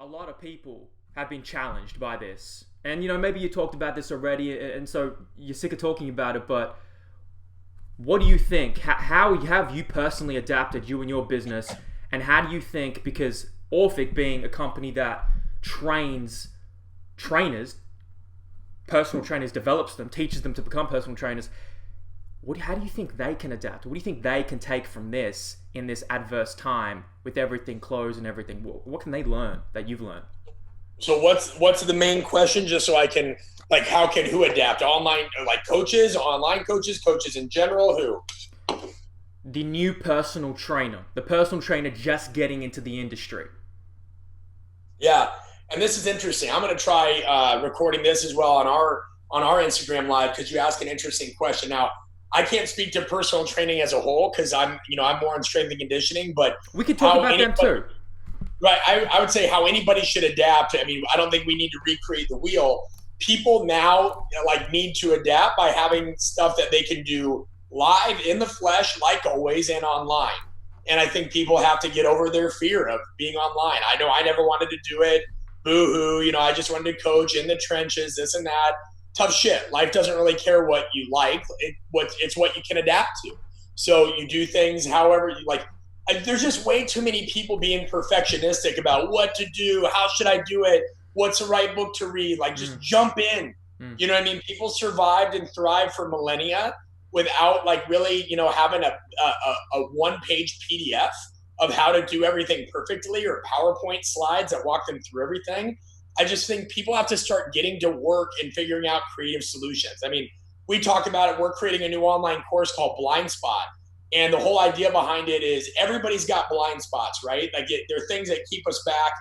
a lot of people have been challenged by this. And, maybe you talked about this already, and so you're sick of talking about it, but what do you think? How have you personally adapted, you and your business? And how do you think, because Orphic being a company that trains trainers, personal trainers, develops them, teaches them to become personal trainers, how do you think they can adapt? What do you think they can take from this in this adverse time with everything closed and everything? What can they learn that you've learned? So what's the main question? Just so I can, like, how can who adapt? Online, like coaches, online coaches, coaches in general, who? The new personal trainer, the personal trainer just getting into the industry. Yeah, and this is interesting. I'm going to try recording this as well on our Instagram live because you ask an interesting question. Now, I can't speak to personal training as a whole because I'm more on strength and conditioning, but we could talk about them too. Right. I would say how anybody should adapt. I mean, I don't think we need to recreate the wheel. People now need to adapt by having stuff that they can do live in the flesh, like always, and online. And I think people have to get over their fear of being online. I know I never wanted to do it. Boo-hoo. I just wanted to coach in the trenches, this and that. Tough shit. Life doesn't really care what you like. It's what you can adapt to. So you do things however you like. There's just way too many people being perfectionistic about what to do, how should I do it, what's the right book to read, just jump in. You know what I mean? People survived and thrived for millennia without really, having a one-page PDF of how to do everything perfectly or PowerPoint slides that walk them through everything. I just think people have to start getting to work and figuring out creative solutions. I mean, we talked about it. We're creating a new online course called Blind Spot. And the whole idea behind it is everybody's got blind spots, right? There are things that keep us back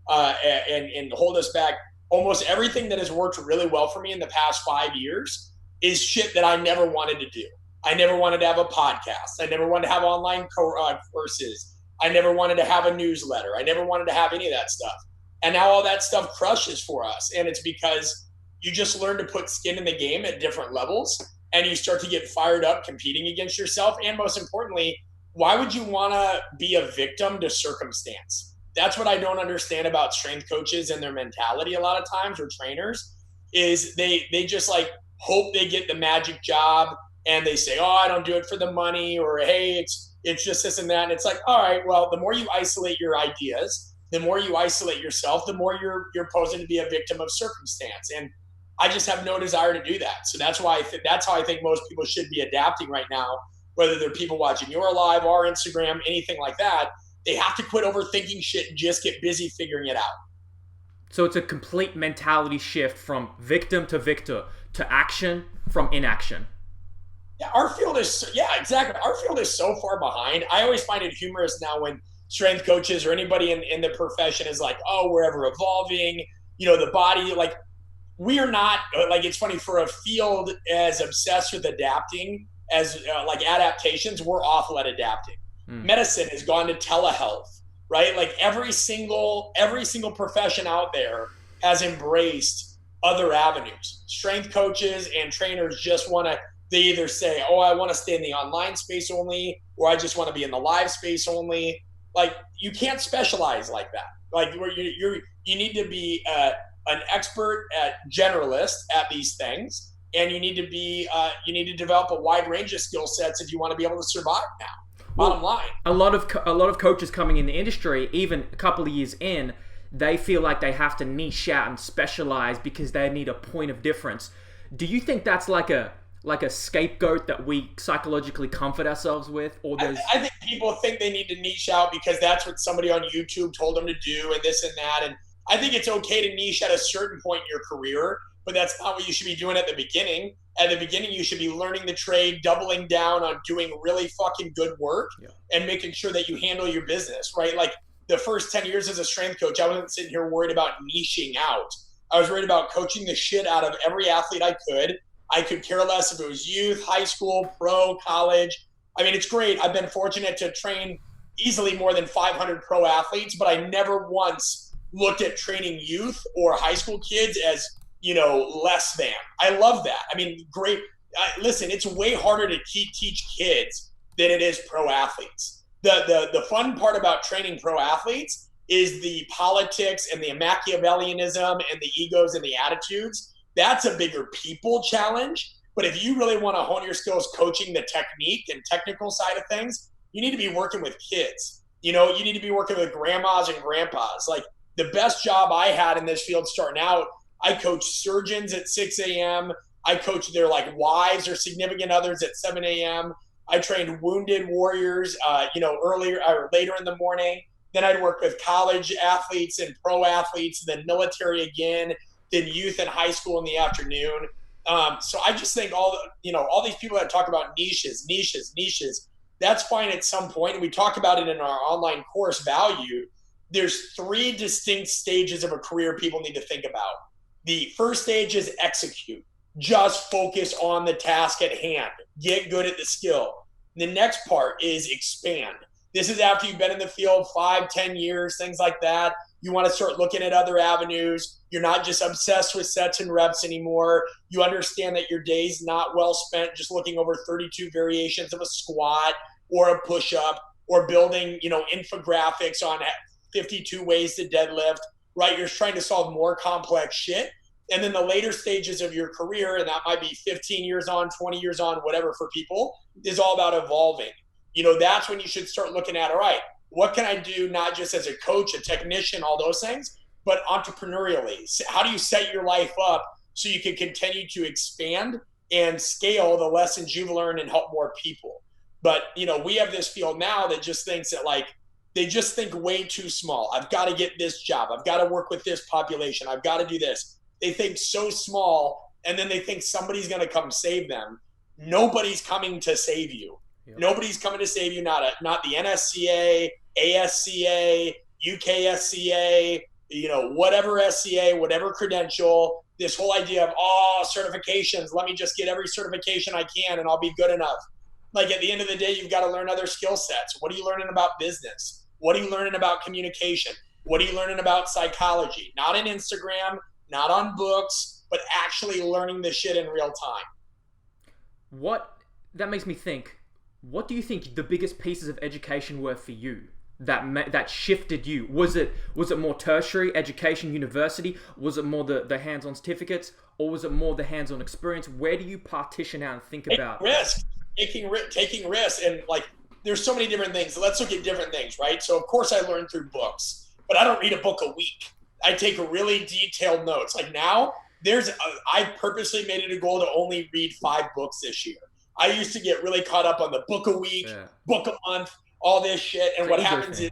and hold us back. Almost everything that has worked really well for me in the past 5 years is shit that I never wanted to do. I never wanted to have a podcast. I never wanted to have online courses. I never wanted to have a newsletter. I never wanted to have any of that stuff. And now all that stuff crushes for us. And it's because you just learn to put skin in the game at different levels. And you start to get fired up competing against yourself. And most importantly, why would you want to be a victim to circumstance? That's what I don't understand about strength coaches and their mentality a lot of times, or trainers, is they just hope they get the magic job and they say, oh, I don't do it for the money, or hey, it's just this and that. And it's like, all right, well, the more you isolate your ideas, the more you isolate yourself, the more you're posing to be a victim of circumstance. And I just have no desire to do that. So that's why that's how I think most people should be adapting right now, whether they're people watching your live, our Instagram, anything like that. They have to quit overthinking shit and just get busy figuring it out. So it's a complete mentality shift from victim to victor to action from inaction. Yeah, exactly. Our field is so far behind. I always find it humorous now when strength coaches or anybody in the profession is like, oh, we're ever evolving. The body, we are not, it's funny, for a field as obsessed with adapting as adaptations, we're awful at adapting. Medicine has gone to telehealth, right? Every single profession out there has embraced other avenues. Strength coaches and trainers just they either say, oh, I want to stay in the online space only, or I just want to be in the live space only. You can't specialize like that. You need to be an expert generalist at these things, and you need to develop a wide range of skill sets if you want to be able to survive now. Bottom line, a lot of coaches coming in the industry, even a couple of years in, they feel like they have to niche out and specialize because they need a point of difference. Do you think that's like a scapegoat that we psychologically comfort ourselves with? Or I think people think they need to niche out because that's what somebody on YouTube told them to do, and this and that. And I think it's okay to niche at a certain point in your career, but that's not what you should be doing at the beginning. At the beginning, you should be learning the trade, doubling down on doing really fucking good work, and making sure that you handle your business, right? The first 10 years as a strength coach, I wasn't sitting here worried about niching out. I was worried about coaching the shit out of every athlete I could. I could care less if it was youth, high school, pro, college. I mean, it's great. I've been fortunate to train easily more than 500 pro athletes, but I never once looked at training youth or high school kids as, less than. I love that. I mean, great. Listen, it's way harder to teach kids than it is pro athletes. The fun part about training pro athletes is the politics and the Machiavellianism and the egos and the attitudes. That's a bigger people challenge. But if you really want to hone your skills coaching the technique and technical side of things, you need to be working with kids. You need to be working with grandmas and grandpas. Like, the best job I had in this field starting out, I coached surgeons at 6 a.m. I coached their wives or significant others at 7 a.m. I trained wounded warriors, earlier or later in the morning. Then I'd work with college athletes and pro athletes, then military again, then youth and high school in the afternoon. So I just think all these people that talk about niches, that's fine at some point. And we talk about it in our online course, Value. There's 3 distinct stages of a career people need to think about. The first stage is execute. Just focus on the task at hand. Get good at the skill. The next part is expand. This is after you've been in the field 5, 10 years, things like that. You want to start looking at other avenues. You're not just obsessed with sets and reps anymore. You understand that your day's not well spent just looking over 32 variations of a squat or a push-up or building, infographics on 52 ways to deadlift, right? You're trying to solve more complex shit. And then the later stages of your career, and that might be 15 years on, 20 years on, whatever for people, is all about evolving. That's when you should start looking at, all right, what can I do not just as a coach, a technician, all those things, but entrepreneurially? How do you set your life up so you can continue to expand and scale the lessons you've learned and help more people? But, we have this field now that just thinks that they just think way too small. I've got to get this job. I've got to work with this population. I've got to do this. They think so small, and then they think somebody's going to come save them. Nobody's coming to save you. Yep. Nobody's coming to save you. Not the NSCA, ASCA, UKSCA, whatever SCA, whatever credential. This whole idea of certifications. Let me just get every certification I can, and I'll be good enough. At the end of the day, you've got to learn other skill sets. What are you learning about business? What are you learning about communication? What are you learning about psychology? Not in Instagram, not on books, but actually learning this shit in real time. That makes me think, what do you think the biggest pieces of education were for you that shifted you? Was it more tertiary education, university? Was it more the hands-on certificates? Or was it more the hands-on experience? Where do you partition out and think about taking risks? And there's so many different things. Let's look at different things, right? So of course I learn through books, but I don't read a book a week. I take really detailed notes. Now, I purposely made it a goal to only read 5 books this year. I used to get really caught up on the book a week, book a month, all this shit. And what happens is,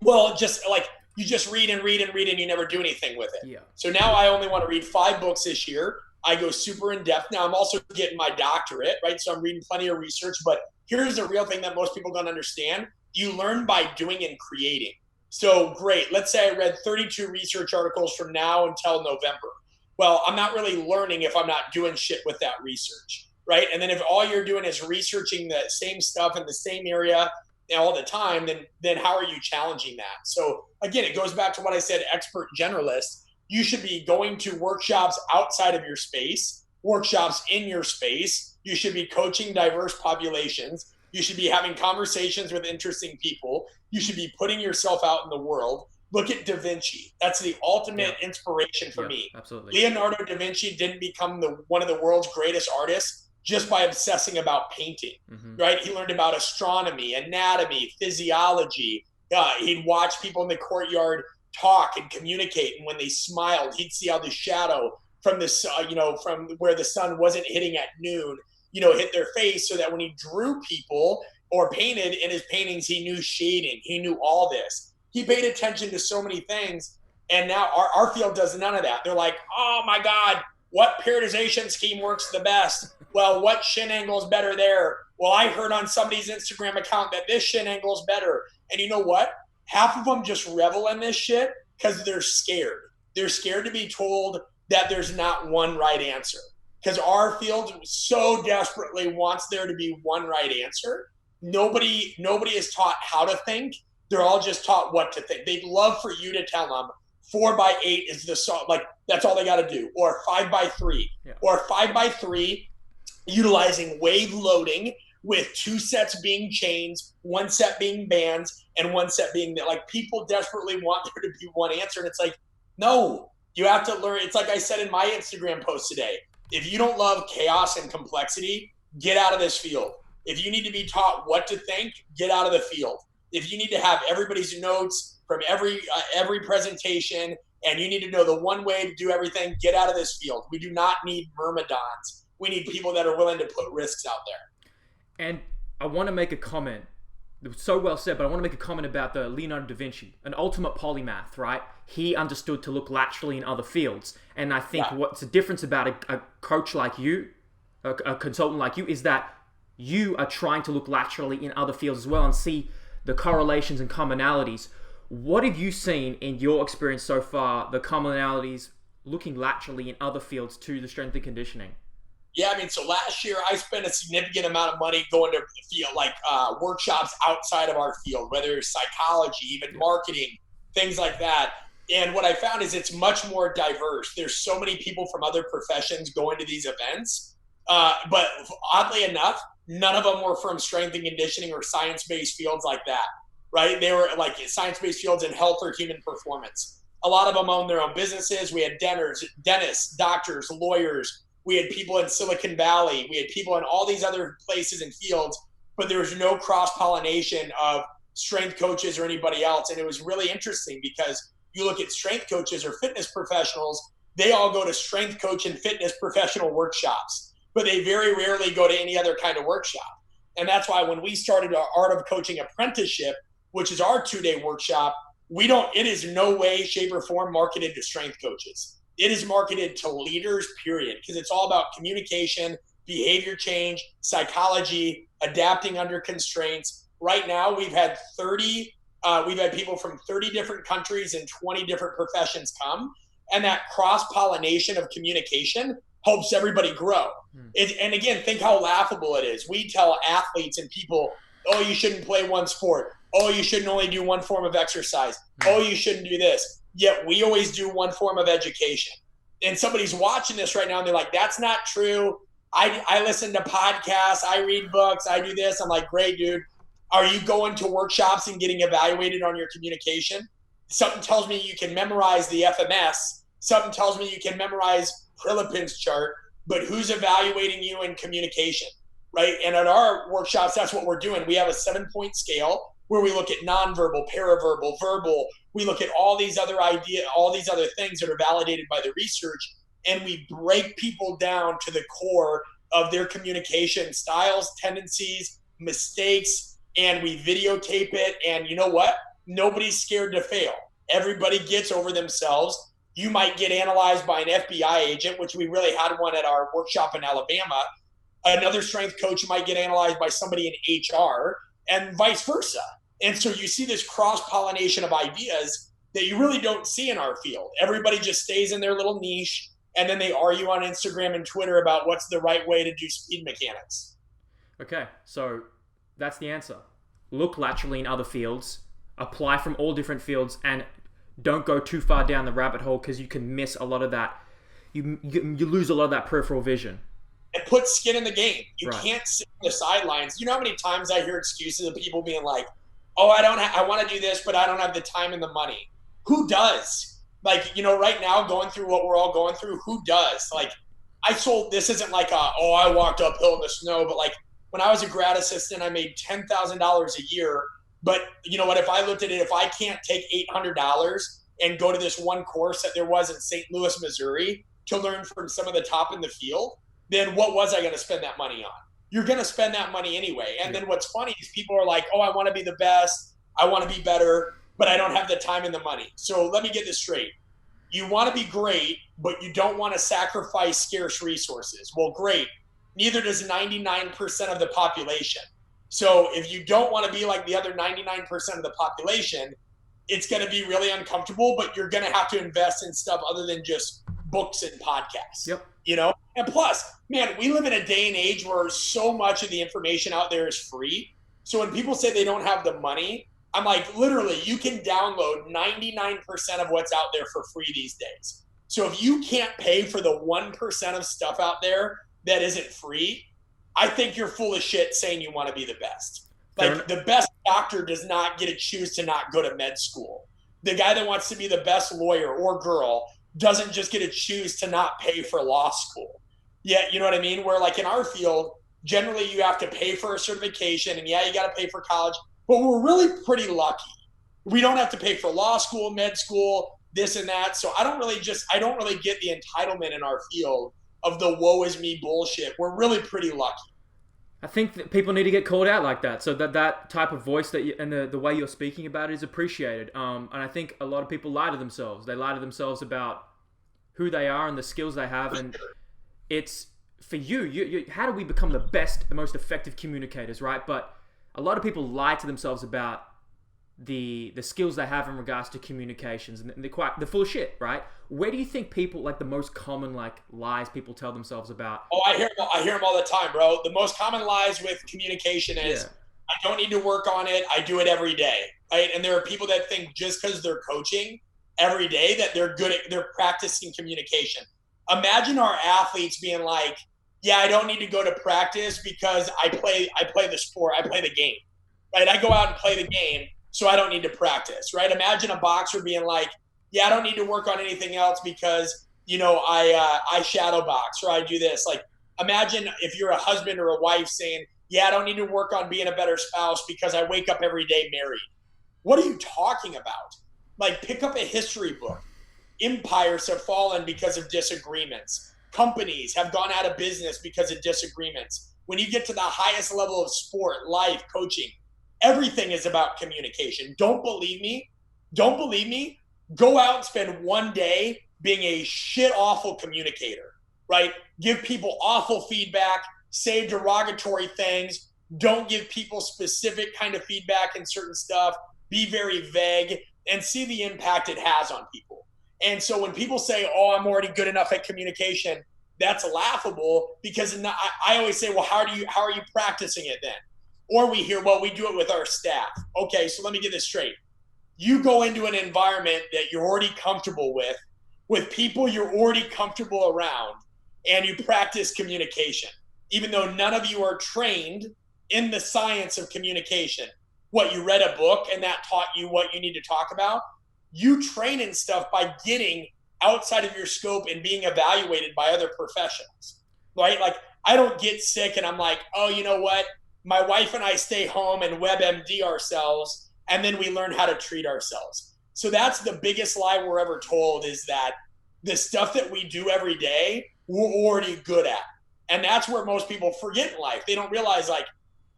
you just read and read and read and you never do anything with it. Yeah. So now I only want to read 5 books this year. I go super in depth. Now I'm also getting my doctorate, right? So I'm reading plenty of research, but here's the real thing that most people don't understand. You learn by doing and creating. So great. Let's say I read 32 research articles from now until November. Well, I'm not really learning if I'm not doing shit with that research, right? And then if all you're doing is researching the same stuff in the same area all the time, then how are you challenging that? So again, it goes back to what I said, expert generalist. You should be going to workshops outside of your space, workshops in your space. You should be coaching diverse populations. You should be having conversations with interesting people. You should be putting yourself out in the world. Look at Da Vinci. That's the ultimate inspiration for me. Absolutely. Leonardo da Vinci didn't become one of the world's greatest artists just by obsessing about painting, right? He learned about astronomy, anatomy, physiology. He'd watch people in the courtyard talk and communicate, and when they smiled, he'd see how the shadow from from where the sun wasn't hitting at noon, hit their face, so that when he drew people or painted in his paintings, he knew shading, he knew all this. He paid attention to so many things, and now our field does none of that. They're like, oh my God, what periodization scheme works the best? Well, what shin angle is better there? Well, I heard on somebody's Instagram account that this shin angle is better. And you know what? Half of them just revel in this shit because they're scared. They're scared to be told that there's not one right answer. Because our field so desperately wants there to be one right answer. Nobody is taught how to think. They're all just taught what to think. They'd love for you to tell them 4x8 is the song, that's all they got to do, or 5x3, or 5x3 utilizing wave loading, with 2 sets being chains, 1 set being bands, and 1 set being like people desperately want there to be one answer. And it's like, no, you have to learn. It's like I said in my Instagram post today, if you don't love chaos and complexity, get out of this field. If you need to be taught what to think, get out of the field. If you need to have everybody's notes from every presentation and you need to know the one way to do everything, get out of this field. We do not need myrmidons. We need people that are willing to put risks out there. And I want to make a comment. It was so well said, but I want to make a comment about the Leonardo da Vinci, an ultimate polymath, right? He understood to look laterally in other fields. And I think what's the difference about a coach like you, a consultant like you, is that you are trying to look laterally in other fields as well and see the correlations and commonalities. What have you seen in your experience so far, the commonalities looking laterally in other fields to the strength and conditioning? Yeah, I mean, so last year I spent a significant amount of money going to workshops outside of our field, whether it's psychology, even marketing, things like that. And what I found is it's much more diverse. There's so many people from other professions going to these events. But oddly enough, none of them were from strength and conditioning or science-based fields like that, right? They were like science-based fields in health or human performance. A lot of them own their own businesses. We had dentists, doctors, lawyers. We had people in Silicon Valley. We had people in all these other places and fields, but there was no cross-pollination of strength coaches or anybody else. And it was really interesting because you look at strength coaches or fitness professionals, they all go to strength coach and fitness professional workshops, but they very rarely go to any other kind of workshop. And that's why when we started our Art of Coaching apprenticeship, which is our 2-day workshop, it is no way, shape, or form marketed to strength coaches. It is marketed to leaders, period, because it's all about communication, behavior change, psychology, adapting under constraints. Right now, we've had people from 30 different countries and 20 different professions come, and that cross-pollination of communication helps everybody grow. And again, think how laughable it is. We tell athletes and people, oh, you shouldn't play one sport. Oh, you shouldn't only do one form of exercise. Oh, you shouldn't do this. Yet we always do one form of education. And somebody's watching this right now and they're like, that's not true. I listen to podcasts. I read books. I do this. I'm like, great, dude. Are you going to workshops and getting evaluated on your communication? Something tells me you can memorize the FMS. Something tells me you can memorize Prilipin's chart, but who's evaluating you in communication, right? And at our workshops, that's what we're doing. We have a 7-point scale where we look at nonverbal, paraverbal, verbal. We look at all these other things that are validated by the research, and we break people down to the core of their communication styles, tendencies, mistakes, and we videotape it. And you know what? Nobody's scared to fail. Everybody gets over themselves. You might get analyzed by an FBI agent, which we really had one at our workshop in Alabama. Another strength coach might get analyzed by somebody in HR, and vice versa. And so you see this cross-pollination of ideas that you really don't see in our field. Everybody just stays in their little niche, and then they argue on Instagram and Twitter about what's the right way to do speed mechanics. Okay, so that's the answer. Look laterally in other fields, apply from all different fields, and don't go too far down the rabbit hole because you can miss a lot of that. You lose a lot of that peripheral vision. And put skin in the game. You can't sit on the sidelines. You know how many times I hear excuses of people being like, oh, I want to do this, but I don't have the time and the money. Who does? Like, right now going through what we're all going through, who does? Like, this isn't like I walked uphill in the snow, but like when I was a grad assistant, I made $10,000 a year. But you know what, if I looked at it, if I can't take $800 and go to this one course that there was in St. Louis, Missouri to learn from some of the top in the field, then what was I going to spend that money on? You're going to spend that money anyway. And then what's funny is people are like, oh, I want to be the best. I want to be better, but I don't have the time and the money. So let me get this straight. You want to be great, but you don't want to sacrifice scarce resources. Well, great. Neither does 99% of the population. So if you don't want to be like the other 99% of the population, it's going to be really uncomfortable, but you're going to have to invest in stuff other than just books and podcasts. Yep. And plus, man, we live in a day and age where so much of the information out there is free. So when people say they don't have the money, I'm like, literally, you can download 99% of what's out there for free these days. So if you can't pay for the 1% of stuff out there that isn't free, I think you're full of shit saying you want to be the best. Fair Like the best doctor does not get to choose to not go to med school. The guy that wants to be the best lawyer or girl doesn't just get to choose to not pay for law school. Yeah, you know what I mean? Where like in our field, generally you have to pay for a certification, and yeah, you got to pay for college, but we're really pretty lucky. We don't have to pay for law school, med school, this and that. So I don't really get the entitlement in our field of the woe is me bullshit. We're really pretty lucky. I think that people need to get called out like that, so that type of voice that and the way you're speaking about it is appreciated. And I think a lot of people lie to themselves. They lie to themselves about who they are and the skills they have, and it's for you. How do we become the best, the most effective communicators, right? But a lot of people lie to themselves about the skills they have in regards to communications, and they're full of shit, right? Where do you think people, like the most common like lies people tell themselves about? Oh, I hear them all the time, bro. The most common lies with communication is, I don't need to work on it. I do it every day, right? And there are people that think just because they're coaching every day that they're practicing communication. Imagine our athletes being like, yeah, I don't need to go to practice because I play the sport, I play the game, right? I go out and play the game, so I don't need to practice, right? Imagine a boxer being like, yeah, I don't need to work on anything else because, I shadow box or I do this. Like, imagine if you're a husband or a wife saying, yeah, I don't need to work on being a better spouse because I wake up every day married. What are you talking about? Like, pick up a history book. Empires have fallen because of disagreements. Companies have gone out of business because of disagreements. When you get to the highest level of sport, life, coaching, everything is about communication. Don't believe me? Go out and spend one day being a shit awful communicator, right? Give people awful feedback, say derogatory things, don't give people specific kind of feedback and certain stuff, be very vague, and see the impact it has on people. And so when people say, oh, I'm already good enough at communication, that's laughable because I always say, well, how are you practicing it then? Or we hear, well, we do it with our staff. Okay, so let me get this straight. You go into an environment that you're already comfortable with people you're already comfortable around, and you practice communication, even though none of you are trained in the science of communication. What, you read a book and that taught you what you need to talk about? You train in stuff by getting outside of your scope and being evaluated by other professionals, right? Like, I don't get sick and I'm like, oh, you know what? My wife and I stay home and WebMD ourselves, and then we learn how to treat ourselves. So that's the biggest lie we're ever told, is that the stuff that we do every day, we're already good at. And that's where most people forget in life. They don't realize like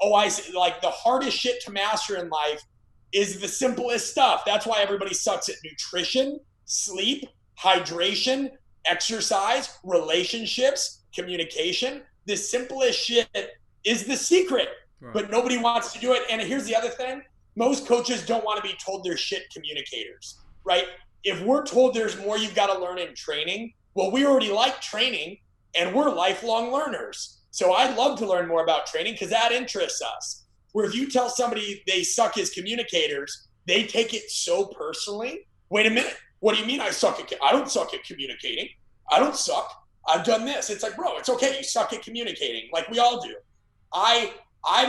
the hardest shit to master in life is the simplest stuff. That's why everybody sucks at nutrition, sleep, hydration, exercise, relationships, communication. The simplest shit is the secret, right? But nobody wants to do it. And here's the other thing. Most coaches don't want to be told they're shit communicators, right? If we're told there's more you've got to learn in training, well, we already like training and we're lifelong learners. So I'd love to learn more about training because that interests us. Where if you tell somebody they suck as communicators, they take it so personally. Wait a minute. What do you mean I don't suck at communicating. I don't suck. I've done this. It's like, bro, it's okay. You suck at communicating like we all do. I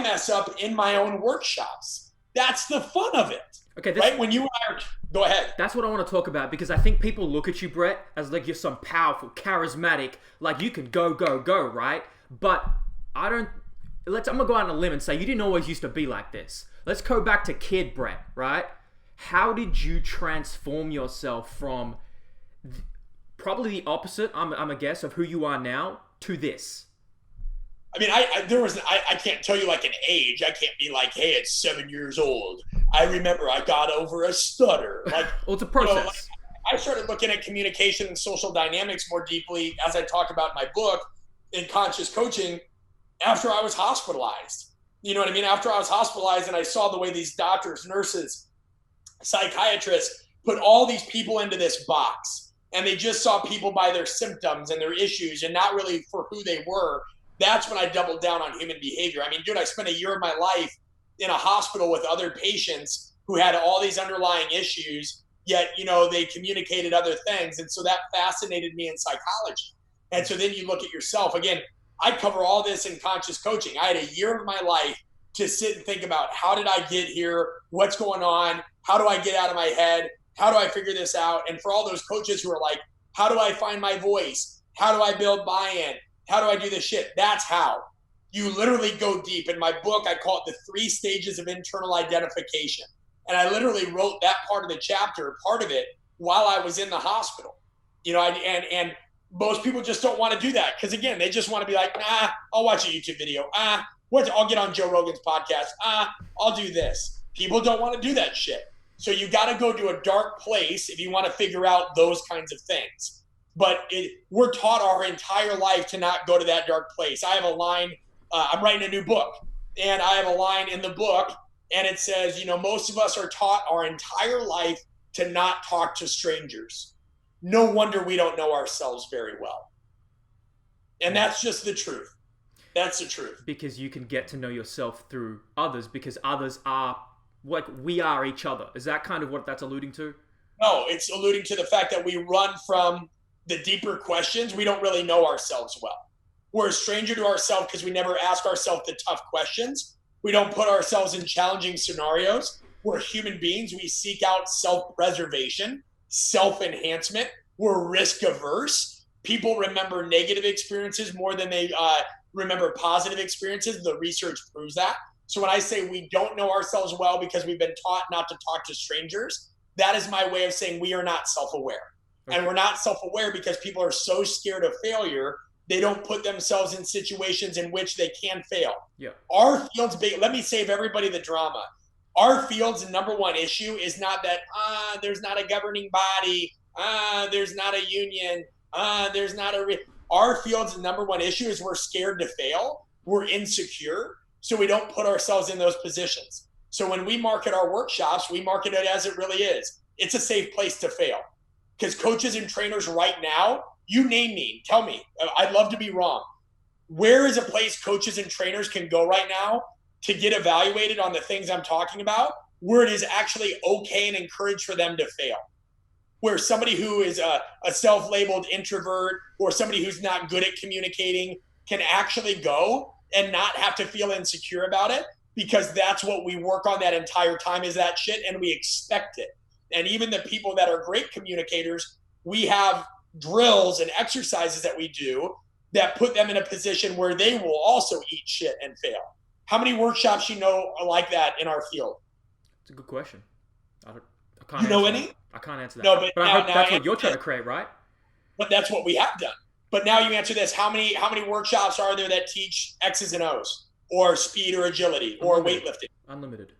mess up in my own workshops. That's the fun of it. Okay, right? When you are, go ahead. That's what I want to talk about, because I think people look at you, Brett, as like you're some powerful, charismatic, like you can go, right? But I'm gonna go out on a limb and say you didn't always used to be like this. Let's go back to kid Brett, right? How did you transform yourself from probably the opposite, I'm a guess, of who you are now to this? I mean, I can't tell you like an age. I can't be like, hey, it's 7 years old. I remember I got over a stutter. Like, well, it's a process. I started looking at communication and social dynamics more deeply, as I talk about in my book, in Conscious Coaching, after I was hospitalized. You know what I mean? After I was hospitalized and I saw the way these doctors, nurses, psychiatrists put all these people into this box, and they just saw people by their symptoms and their issues and not really for who they were. That's when I doubled down on human behavior. I mean, dude, I spent a year of my life in a hospital with other patients who had all these underlying issues, yet, they communicated other things. And so that fascinated me in psychology. And so then you look at yourself. Again, I cover all this in conscious coaching. I had a year of my life to sit and think about, how did I get here? What's going on? How do I get out of my head? How do I figure this out? And for all those coaches who are like, how do I find my voice? How do I build buy-in? How do I do this shit? That's how. You literally go deep. In my book, I call it the 3 stages of internal identification. And I literally wrote that part of the chapter, part of it, while I was in the hospital. You know, and most people just don't want to do that because, again, they just want to be like, I'll watch a YouTube video. I'll get on Joe Rogan's podcast. I'll do this. People don't want to do that shit. So you got to go to a dark place if you want to figure out those kinds of things. But we're taught our entire life to not go to that dark place. I have a line, I'm writing a new book, and I have a line in the book, and it says, you know, most of us are taught our entire life to not talk to strangers. No wonder we don't know ourselves very well. And that's just the truth. That's the truth. Because you can get to know yourself through others, because others are like we are each other. Is that kind of what that's alluding to? No, it's alluding to the fact that we run from the deeper questions. We don't really know ourselves well. We're a stranger to ourselves because we never ask ourselves the tough questions. We don't put ourselves in challenging scenarios. We're human beings. We seek out self-preservation, self-enhancement. We're risk averse. People remember negative experiences more than they remember positive experiences. The research proves that. So when I say we don't know ourselves well because we've been taught not to talk to strangers, that is my way of saying we are not self-aware. Okay. And we're not self-aware because people are so scared of failure, they don't put themselves in situations in which they can fail. Yeah. Our field's big. Let me save everybody the drama. Our field's number one issue is not that there's not a governing body, there's not a union, there's not a... Our field's number one issue is we're scared to fail. We're insecure. So we don't put ourselves in those positions. So when we market our workshops, we market it as it really is. It's a safe place to fail. Because coaches and trainers right now, you name me, tell me, I'd love to be wrong. Where is a place coaches and trainers can go right now to get evaluated on the things I'm talking about, where it is actually okay and encouraged for them to fail? Where somebody who is a self-labeled introvert or somebody who's not good at communicating can actually go and not have to feel insecure about it, because that's what we work on that entire time is that shit, and we expect it. And even the people that are great communicators, we have drills and exercises that we do that put them in a position where they will also eat shit and fail. How many workshops you know are like that in our field? It's a good question. I can't you know answer any? That. I can't answer that. No, but I hope that's what you're trying to create, right? But that's what we have done. But now you answer this. How many workshops are there that teach X's and O's or speed or agility or weightlifting? Unlimited.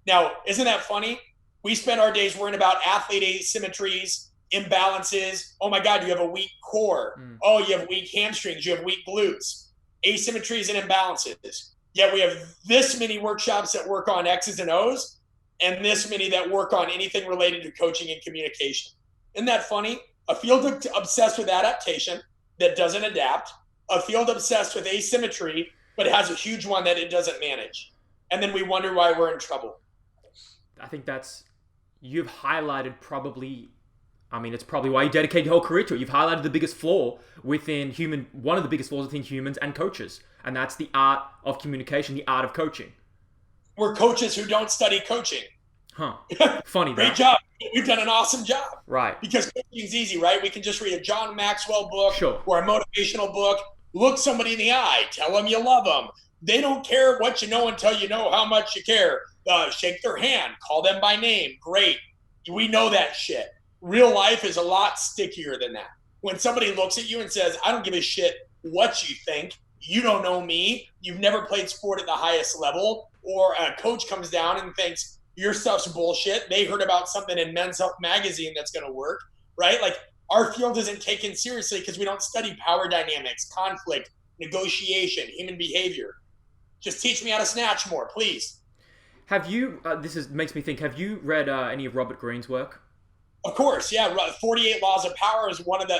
Now, isn't that funny? We spend our days worrying about athlete asymmetries, imbalances. Oh my God, you have a weak core. Oh, you have weak hamstrings. You have weak glutes. Asymmetries and imbalances. Yet we have this many workshops that work on X's and O's and this many that work on anything related to coaching and communication. Isn't that funny? A field obsessed with adaptation that doesn't adapt. A field obsessed with asymmetry but has a huge one that it doesn't manage. And then we wonder why we're in trouble. I think you've highlighted probably, it's probably why you dedicated your whole career to it. You've highlighted the biggest flaw one of the biggest flaws within humans and coaches. And that's the art of communication, the art of coaching. We're coaches who don't study coaching. Huh. Funny, Great job. We've done an awesome job. Right. Because coaching's easy, right? We can just read a John Maxwell book Sure. or a motivational book. Look somebody in the eye. Tell them you love them. They don't care what you know until you know how much you care. Shake their hand. Call them by name. Great. We know that shit. Real life is a lot stickier than that. When somebody looks at you and says, I don't give a shit what you think. You don't know me. You've never played sport at the highest level. Or a coach comes down and thinks your stuff's bullshit. They heard about something in Men's Health magazine that's going to work, right? Like our field isn't taken seriously because we don't study power dynamics, conflict, negotiation, human behavior. Just teach me how to snatch more, please. Have you, makes me think, have you read any of Robert Greene's work? Of course, yeah. 48 Laws of Power is one of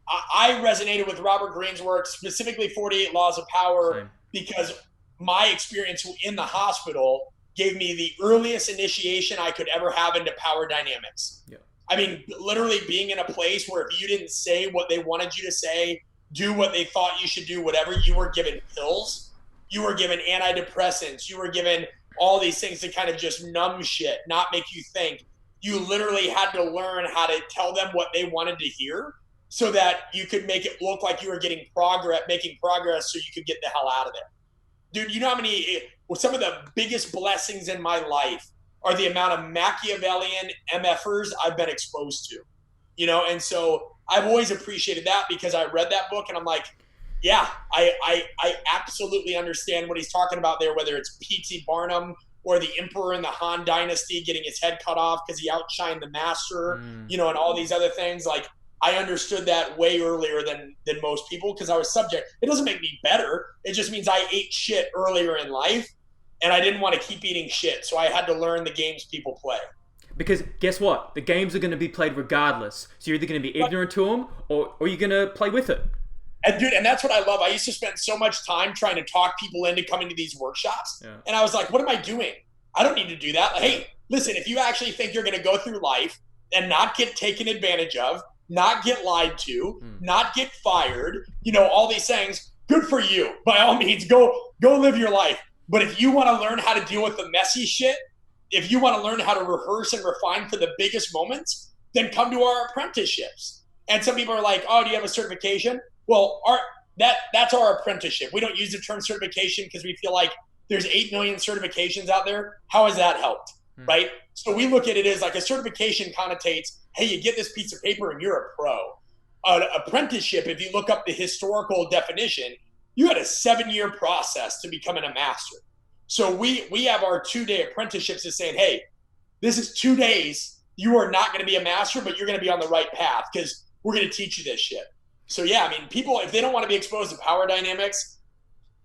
I resonated with Robert Greene's work, specifically 48 Laws of Power. Same. Because my experience in the hospital gave me the earliest initiation I could ever have into power dynamics. Yeah. I mean, literally being in a place where if you didn't say what they wanted you to say, do what they thought you should do, whatever. You were given pills, you were given antidepressants, you were given all these things to kind of just numb shit, not make you think. You literally had to learn how to tell them what they wanted to hear so that you could make it look like you were making progress so you could get the hell out of there. Dude, you know how many, some of the biggest blessings in my life are the amount of Machiavellian MFers I've been exposed to, and so I've always appreciated that because I read that book and I'm like, yeah, I absolutely understand what he's talking about there, whether it's P.T. Barnum or the emperor in the Han dynasty getting his head cut off because he outshined the master, and all these other things. Like, I understood that way earlier than most people because I was subject. It doesn't make me better. It just means I ate shit earlier in life and I didn't want to keep eating shit. So I had to learn the games people play. Because guess what? The games are going to be played regardless. So you're either going to be ignorant to them or you're going to play with it. And dude, and that's what I love. I used to spend so much time trying to talk people into coming to these workshops. Yeah. And I was like, what am I doing? I don't need to do that. Like, hey, listen, if you actually think you're going to go through life and not get taken advantage of, not get lied to, not get fired, all these things, good for you. By all means, go live your life. But if you want to learn how to deal with the messy shit, if you want to learn how to rehearse and refine for the biggest moments, then come to our apprenticeships. And some people are like, oh, do you have a certification? Well, that's our apprenticeship. We don't use the term certification because we feel like there's 8 million certifications out there. How has that helped? Right? So we look at it as like a certification connotates, hey, you get this piece of paper and you're a pro. An apprenticeship, if you look up the historical definition, you had a 7-year process to becoming a master. So we have our 2-day apprenticeships as saying, hey, this is 2 days. You are not going to be a master, but you're going to be on the right path because we're going to teach you this shit. So yeah, I mean, people, if they don't want to be exposed to power dynamics,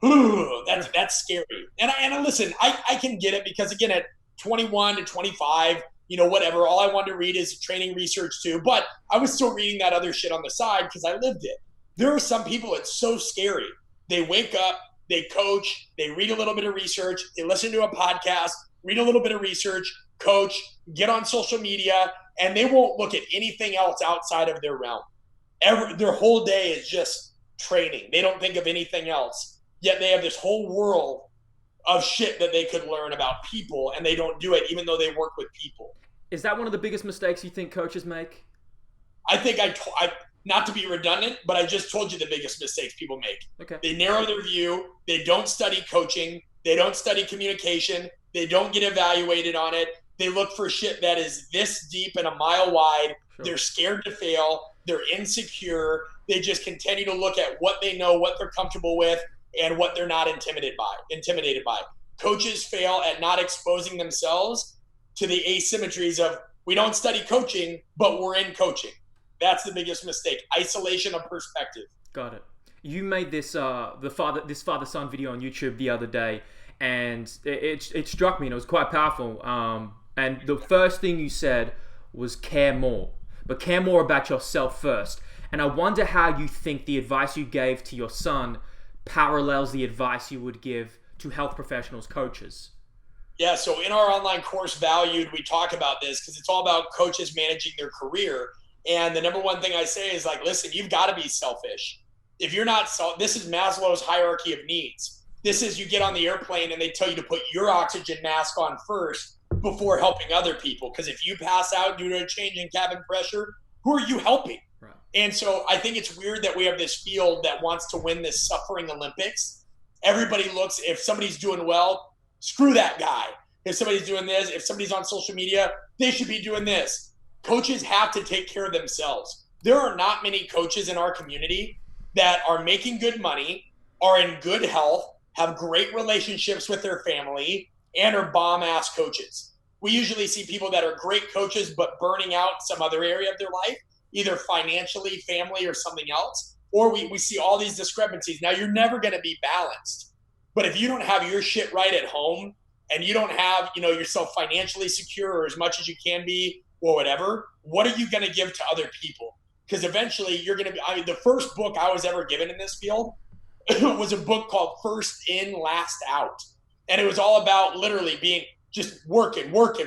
that's scary. And listen, I can get it because again, at 21 to 25, whatever, all I wanted to read is training research too, but I was still reading that other shit on the side because I lived it. There are some people, it's so scary. They wake up, they coach, they read a little bit of research, they listen to a podcast, read a little bit of research, coach, get on social media, and they won't look at anything else outside of their realm. Their whole day is just training. They don't think of anything else. Yet they have this whole world of shit that they could learn about people, and they don't do it even though they work with people. Is that one of the biggest mistakes you think coaches make? I think not to be redundant, but I just told you the biggest mistakes people make. Okay. They narrow their view. They don't study coaching. They don't study communication. They don't get evaluated on it. They look for shit that is this deep and a mile wide. Sure. They're scared to fail. They're insecure. They just continue to look at what they know, what they're comfortable with, and what they're not intimidated by. Coaches fail at not exposing themselves to the asymmetries of, we don't study coaching, but we're in coaching. That's the biggest mistake. Isolation of perspective. Got it. You made this father-son video on YouTube the other day, and it struck me, and it was quite powerful. And the first thing you said was care more, but care more about yourself first. And I wonder how you think the advice you gave to your son parallels the advice you would give to health professionals, coaches. Yeah, so in our online course, Valued, we talk about this because it's all about coaches managing their career. And the number one thing I say is like, listen, you've got to be selfish. If you're not, this is Maslow's hierarchy of needs. This is, you get on the airplane and they tell you to put your oxygen mask on first before helping other people. Because if you pass out due to a change in cabin pressure, who are you helping? Right. And so I think it's weird that we have this field that wants to win this suffering Olympics. Everybody looks, if somebody's doing well, screw that guy. If somebody's doing this, if somebody's on social media, they should be doing this. Coaches have to take care of themselves. There are not many coaches in our community that are making good money, are in good health, have great relationships with their family, and are bomb-ass coaches. We usually see people that are great coaches but burning out some other area of their life, either financially, family, or something else. Or we see all these discrepancies. Now, you're never going to be balanced. But if you don't have your shit right at home and you don't have, yourself financially secure or as much as you can be or whatever, what are you going to give to other people? Because eventually you're going to be, the first book I was ever given in this field was a book called First In, Last Out. And it was all about literally being just working. It was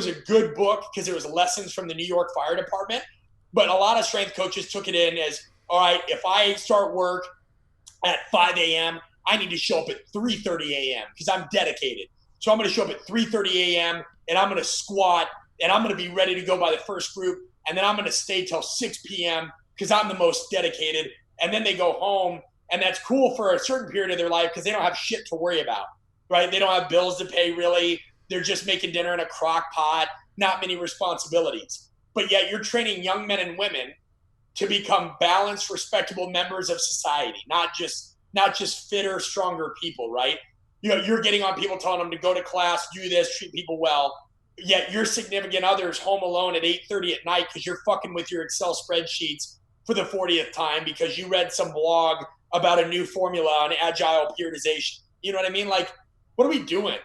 a good book because it was lessons from the New York Fire Department. But a lot of strength coaches took it in as, all right, if I start work at 5 a.m., I need to show up at 3:30 a.m. because I'm dedicated. So I'm going to show up at 3:30 a.m. and I'm going to squat and I'm going to be ready to go by the first group. And then I'm going to stay till 6 p.m. because I'm the most dedicated. And then they go home, and that's cool for a certain period of their life because they don't have shit to worry about, right? They don't have bills to pay really. They're just making dinner in a crock pot, not many responsibilities. But yet you're training young men and women to become balanced, respectable members of society, not just fitter, stronger people, right? You're getting on people telling them to go to class, do this, treat people well. Yet your significant other's home alone at 8:30 at night because you're fucking with your Excel spreadsheets for the 40th time because you read some blog about a new formula on agile periodization. You know what I mean? Like, what are we doing?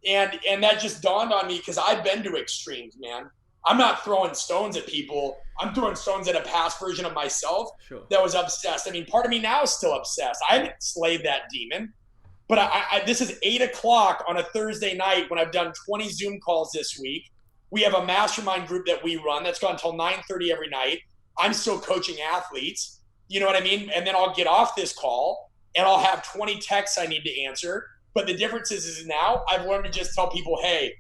And that just dawned on me because I've been to extremes, man. I'm not throwing stones at people. I'm throwing stones at a past version of myself that was obsessed. I mean, part of me now is still obsessed. I haven't slayed that demon. But this is 8 o'clock on a Thursday night when I've done 20 Zoom calls this week. We have a mastermind group that we run that's gone until 9:30 every night. I'm still coaching athletes. You know what I mean? And then I'll get off this call and I'll have 20 texts I need to answer. But the difference is now I've learned to just tell people, hey,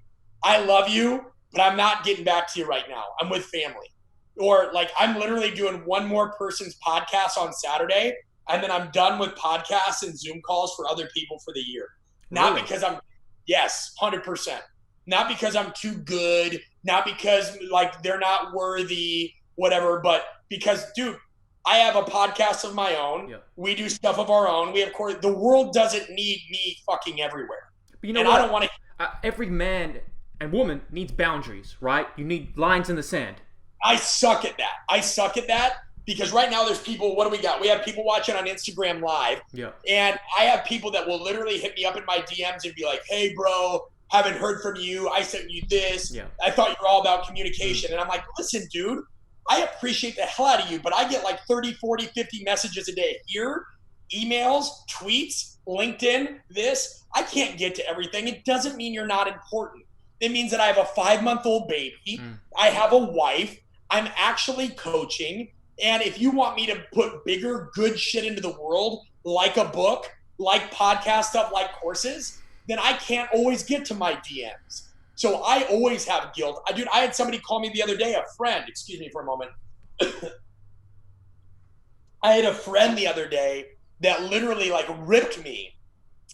I love you, but I'm not getting back to you right now. I'm with family. Or like I'm literally doing one more person's podcast on Saturday. And then I'm done with podcasts and Zoom calls for other people for the year. Not because I'm, yes, 100%. Not because I'm too good. Not because like they're not worthy, whatever. But because, dude, I have a podcast of my own. Yeah. We do stuff of our own. We have the world doesn't need me fucking everywhere. But you know what? I don't want to. Every man and woman needs boundaries, right? You need lines in the sand. I suck at that. Because right now there's people, what do we got? We have people watching on Instagram Live. Yeah. And I have people that will literally hit me up in my DMs and be like, hey, bro, haven't heard from you. I sent you this. Yeah. I thought you were all about communication. And I'm like, listen, dude, I appreciate the hell out of you, but I get like 30, 40, 50 messages a day here, emails, tweets, LinkedIn, this. I can't get to everything. It doesn't mean you're not important. It means that I have a 5-month-old baby. I have a wife. I'm actually coaching. And if you want me to put bigger, good shit into the world, like a book, like podcast stuff, like courses, then I can't always get to my DMs. So I always have guilt. I had somebody call me the other day, a friend, excuse me for a moment. I had a friend the other day that literally like ripped me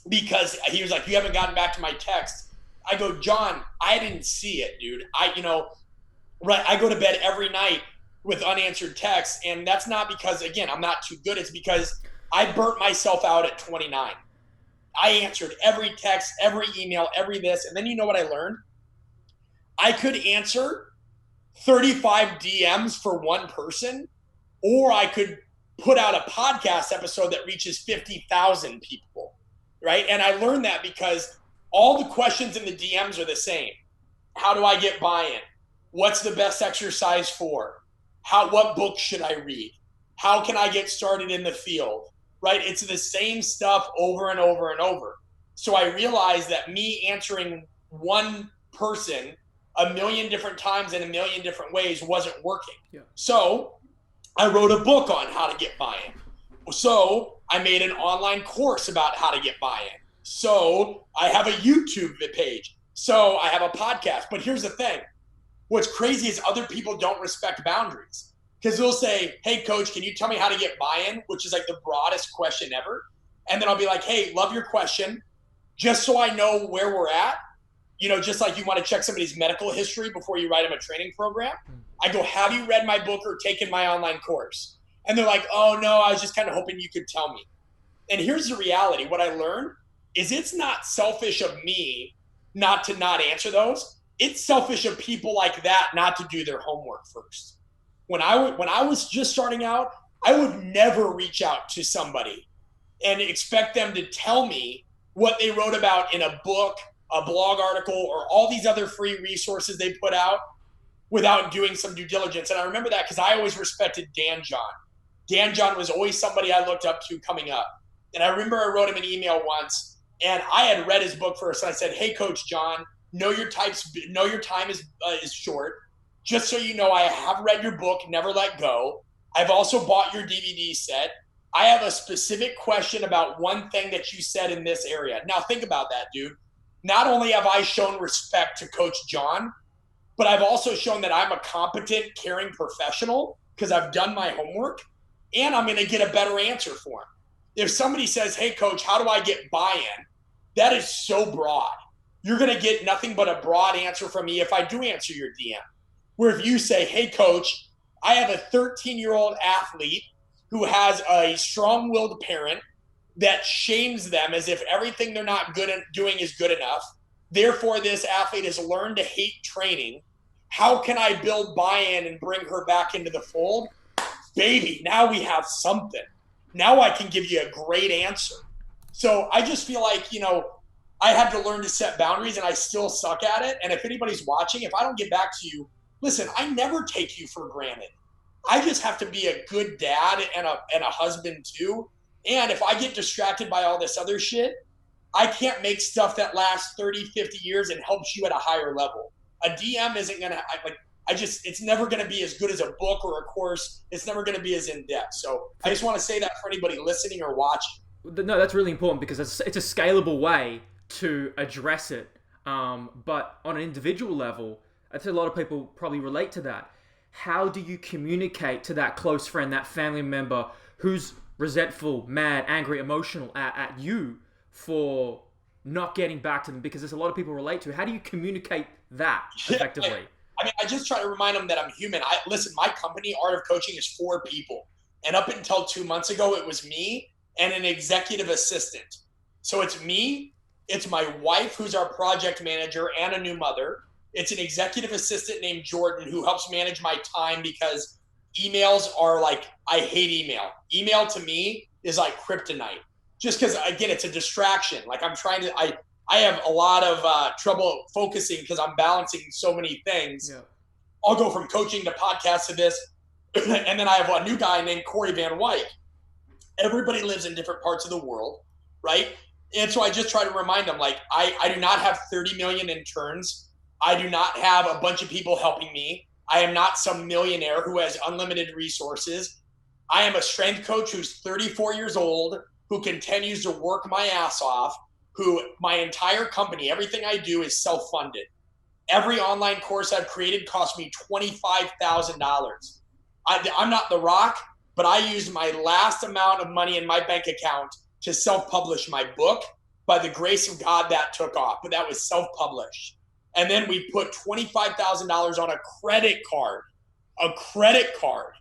because he was like, you haven't gotten back to my text. I go, John, I didn't see it, dude. I go to bed every night with unanswered texts. And that's not because, again, I'm not too good. It's because I burnt myself out at 29. I answered every text, every email, every this. And then you know what I learned? I could answer 35 DMs for one person, or I could put out a podcast episode that reaches 50,000 people, right? And I learned that because all the questions in the DMs are the same. How do I get buy-in? What's the best exercise for? What book should I read? How can I get started in the field? Right? It's the same stuff over and over and over. So I realized that me answering one person a million different times in a million different ways wasn't working. Yeah. So I wrote a book on how to get buy-in. So I made an online course about how to get buy-in. So I have a YouTube page. So I have a podcast. But here's the thing. What's crazy is other people don't respect boundaries because they'll say, hey, coach, can you tell me how to get buy-in? Which is like the broadest question ever. And then I'll be like, hey, love your question. Just so I know where we're at, just like you want to check somebody's medical history before you write them a training program. I go, have you read my book or taken my online course? And they're like, oh, no, I was just kind of hoping you could tell me. And here's the reality. What I learned is it's not selfish of me not to not answer those. It's selfish of people like that not to do their homework first. When I was just starting out, I would never reach out to somebody and expect them to tell me what they wrote about in a book, a blog article, or all these other free resources they put out without doing some due diligence. And I remember that because I always respected Dan John. Dan John was always somebody I looked up to coming up. And I remember I wrote him an email once, and I had read his book first. And I said, hey, Coach John, know your time is short. just so you know, I have read your book, Never Let Go. I've also bought your DVD set. I have a specific question about one thing that you said in this area. Now think about that, dude. Not only have I shown respect to Coach John, but I've also shown that I'm a competent, caring professional because I've done my homework, and I'm going to get a better answer for him. If somebody says, hey, coach, how do I get buy-in? That is so broad. You're going to get nothing but a broad answer from me if I do answer your DM. Where if you say, hey, coach, I have a 13-year-old athlete who has a strong-willed parent that shames them as if everything they're not good at doing is good enough. Therefore, this athlete has learned to hate training. How can I build buy-in and bring her back into the fold? Baby, now we have something. Now I can give you a great answer. So I just feel like, I had to learn to set boundaries, and I still suck at it. And if anybody's watching, if I don't get back to you, listen, I never take you for granted. I just have to be a good dad and a husband too. And if I get distracted by all this other shit, I can't make stuff that lasts 30, 50 years and helps you at a higher level. A DM isn't going to, it's never going to be as good as a book or a course. It's never going to be as in-depth. So I just want to say that for anybody listening or watching. No, that's really important because it's a scalable way to address it. But on an individual level, I think a lot of people probably relate to that. How do you communicate to that close friend, that family member who's resentful, mad, angry, emotional at you for not getting back to them? Because there's a lot of people relate to. How do you communicate that effectively? I just try to remind them that I'm human. Listen, my company, Art of Coaching, is 4 people. And up until 2 months ago, it was me and an executive assistant. So it's me, it's my wife, who's our project manager and a new mother. It's an executive assistant named Jordan who helps manage my time because emails are I hate email. Email to me is like kryptonite. Just because, again, it's a distraction. I have a lot of trouble focusing because I'm balancing so many things. Yeah. I'll go from coaching to podcast to this. And then I have a new guy named Corey Van Wyk. Everybody lives in different parts of the world, right? And so I just try to remind them, I do not have 30 million interns. I do not have a bunch of people helping me. I am not some millionaire who has unlimited resources. I am a strength coach who's 34 years old, who continues to work my ass off, who my entire company, everything I do is self-funded. Every online course I've created cost me $25,000. I'm not The Rock, but I used my last amount of money in my bank account to self-publish my book. By the grace of God, that took off, but that was self-published. And then we put $25,000 on a credit card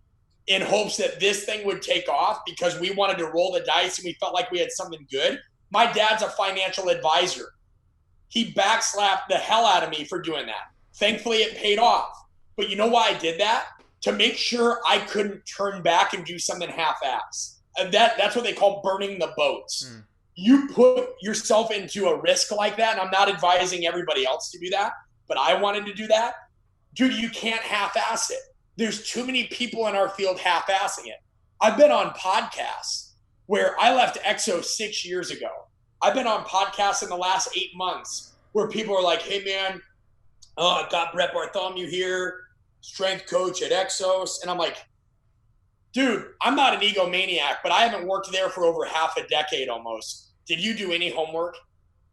in hopes that this thing would take off because we wanted to roll the dice and we felt like we had something good. My dad's a financial advisor. He backslapped the hell out of me for doing that. Thankfully, it paid off. But you know why I did that? To make sure I couldn't turn back and do something half-ass. That's what they call burning the boats. You put yourself into a risk like that, and I'm not advising everybody else to do that, but I wanted to do that. Dude, you can't half-ass it. There's too many people in our field half-assing it. I've been on podcasts where I left EXO 6 years ago. I've been on podcasts in the last 8 months where people are like, hey, man, I got Brett Bartholomew here, strength coach at Exos. And I'm like, dude, I'm not an egomaniac, but I haven't worked there for over half a decade almost. Did you do any homework?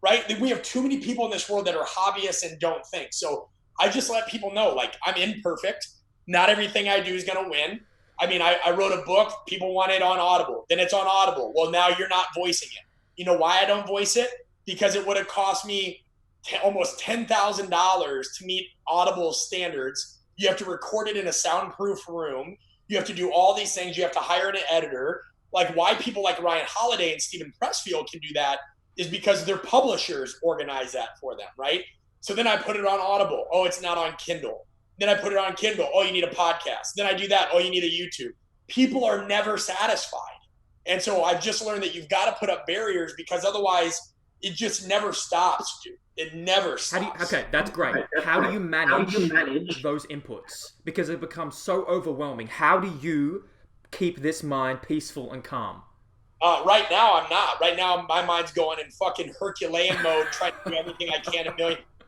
Right? We have too many people in this world that are hobbyists and don't think. So I just let people know, I'm imperfect. Not everything I do is going to win. I mean, I wrote a book. People want it on Audible. Then it's on Audible. Well, now you're not voicing it. You know why I don't voice it? Because it would have cost me almost $10,000 to meet Audible standards. You have to record it in a soundproof room. You have to do all these things. You have to hire an editor. Why people like Ryan Holiday and Stephen Pressfield can do that is because their publishers organize that for them, right? So then I put it on Audible. Oh, it's not on Kindle. Then I put it on Kindle. Oh, you need a podcast. Then I do that. Oh, you need a YouTube. People are never satisfied. And so I've just learned that you've got to put up barriers because otherwise it just never stops, dude. It never stops. Okay, that's great. How do you manage those inputs? Because it becomes so overwhelming. How do you keep this mind peaceful and calm? Right now, I'm not. Right now, my mind's going in fucking Herculean mode, trying to do everything I can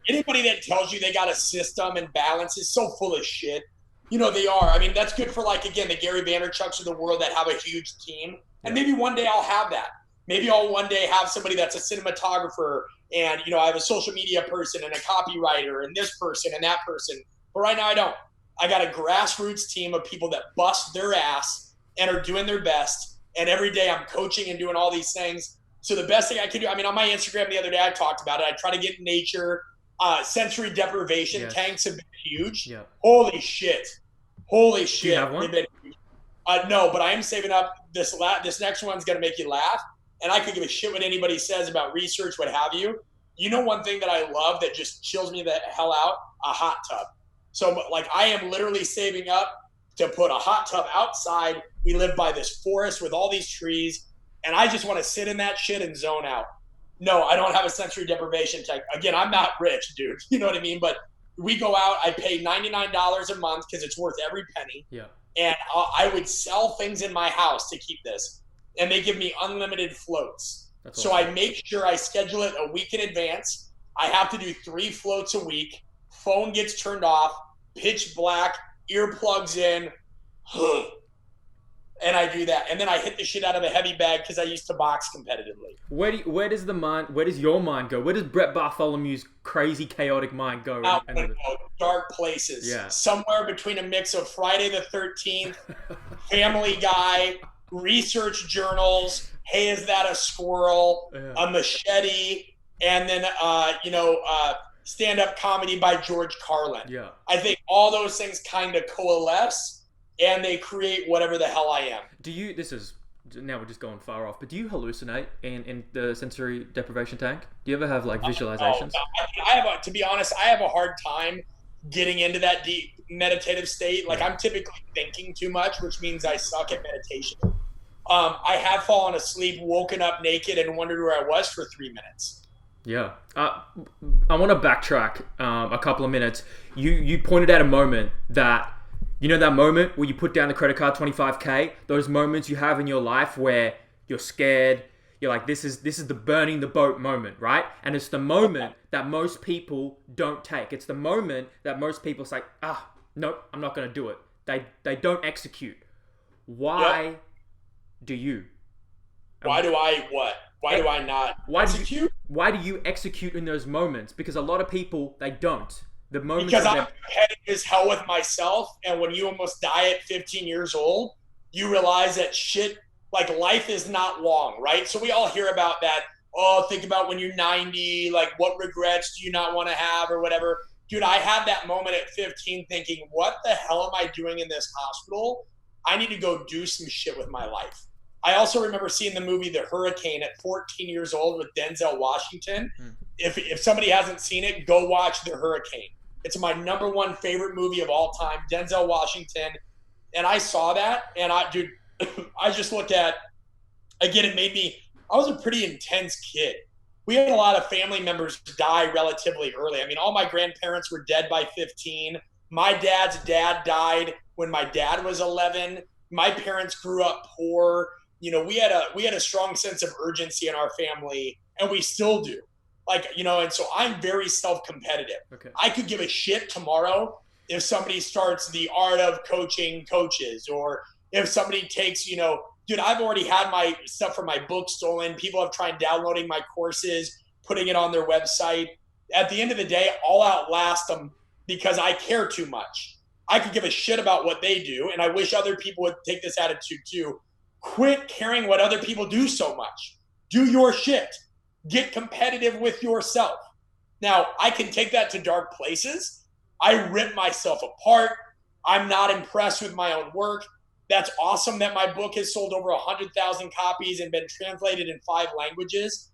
Anybody that tells you they got a system and balance is so full of shit. You know, they are. I mean, that's good for, like, again, the Gary Vaynerchuks of the world that have a huge team. And maybe one day I'll have that. Maybe I'll one day have somebody that's a cinematographer and, you know, I have a social media person and a copywriter and this person and that person. But right now I don't. I got a grassroots team of people that bust their ass and are doing their best. And every day I'm coaching and doing all these things. So the best thing I can do, I mean, on my Instagram the other day, I talked about it. I try to get in nature. Sensory deprivation tanks have been huge. Yeah. Holy shit. Holy shit. Do you have one? They've been huge. No, but I am saving up. This next one's going to make you laugh. And I could give a shit what anybody says about research, what have you. You know, one thing that I love that just chills me the hell out? A hot tub. So, like, I am literally saving up to put a hot tub outside. We live by this forest with all these trees, and I just want to sit in that shit and zone out. No, I don't have a sensory deprivation tank. Again, I'm not rich, dude. You know what I mean? But we go out. I pay $99 a month because it's worth every penny. Yeah. And I would sell things in my house to keep this. And they give me unlimited floats. That's so awesome. I make sure I schedule it a week in advance. I have to do 3 floats a week. Phone gets turned off, pitch black, earplugs in, and I do that. And then I hit the shit out of a heavy bag because I used to box competitively. Where does your mind go? Where does Brett Bartholomew's crazy, chaotic mind go? Dark places. Yeah. Somewhere between a mix of Friday the 13th, Family Guy, research journals, hey, is that a squirrel, a machete, and then, stand-up comedy by George Carlin. Yeah. I think all those things kind of coalesce, and they create whatever the hell I am. Now we're just going far off, but do you hallucinate in the sensory deprivation tank? Do you ever have, like, visualizations? To be honest, I have a hard time getting into that deep meditative state. Like, I'm typically thinking too much, which means I suck at meditation. I have fallen asleep, woken up naked, and wondered where I was for 3 minutes. Yeah. I want to backtrack a couple of minutes. You pointed out a moment that, you know, that moment where you put down the credit card, 25K, those moments you have in your life where you're scared, you're like, this is the burning the boat moment, right? And it's the moment that most people don't take. It's the moment that most people say, nope, I'm not going to do it. They don't execute. Why do you? Why do I what? Why do I not execute? Why do you execute in those moments? Because a lot of people, they don't. The moments because I'm competitive as hell with myself, and when you almost die at 15 years old, you realize that shit, like, life is not long, right? So we all hear about that. Oh, think about when you're 90, like, what regrets do you not want to have or whatever. Dude, I had that moment at 15 thinking, what the hell am I doing in this hospital? I need to go do some shit with my life. I also remember seeing the movie The Hurricane at 14 years old with Denzel Washington. If somebody hasn't seen it, go watch The Hurricane. It's my number 1 favorite movie of all time, Denzel Washington. And I saw that, and I just looked at, again, I was a pretty intense kid. We had a lot of family members die relatively early. I mean, all my grandparents were dead by 15. My dad's dad died when my dad was 11. My parents grew up poor. You know, we had a strong sense of urgency in our family, and we still do. Like, you know, and so I'm very self-competitive. Okay. I could give a shit tomorrow if somebody starts the art of coaching coaches, or if somebody takes, you know, dude, I've already had my stuff from my book stolen. People have tried downloading my courses, putting it on their website. At the end of the day, I'll outlast them because I care too much. I could give a shit about what they do, and I wish other people would take this attitude too. Quit caring what other people do so much. Do your shit. Get competitive with yourself. Now, I can take that to dark places. I rip myself apart. I'm not impressed with my own work. That's awesome that my book has sold over 100,000 copies and been translated in 5 languages.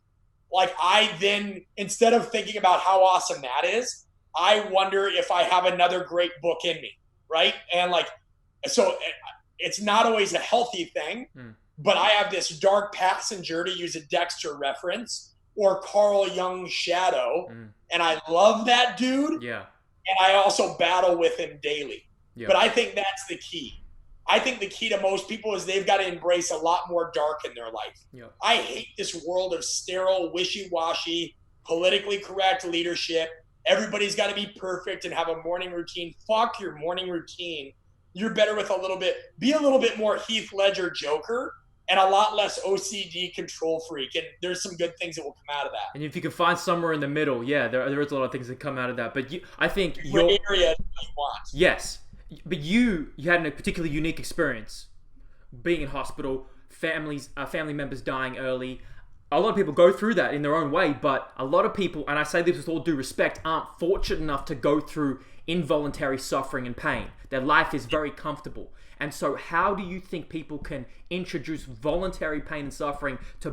Like, I then, instead of thinking about how awesome that is, I wonder if I have another great book in me, right? And like, so it's not always a healthy thing, but I have this dark passenger, to use a Dexter reference, or Carl Jung's shadow, and I love that dude. Yeah. And I also battle with him daily. Yeah. But I think that's the key. I think the key to most people is they've got to embrace a lot more dark in their life. Yeah. I hate this world of sterile, wishy-washy, politically correct leadership. everybody's got to be perfect and have a morning routine. Fuck your morning routine. You're better with be a little bit more Heath Ledger Joker and a lot less OCD control freak. And there's some good things that will come out of that. And if you can find somewhere in the middle, yeah, there is a lot of things that come out of that. But I think your area is what you want. Yes, but you had a particularly unique experience being in hospital, family members dying early. A lot of people go through that in their own way, but a lot of people, and I say this with all due respect, aren't fortunate enough to go through involuntary suffering and pain. Their life is very comfortable. And so how do you think people can introduce voluntary pain and suffering to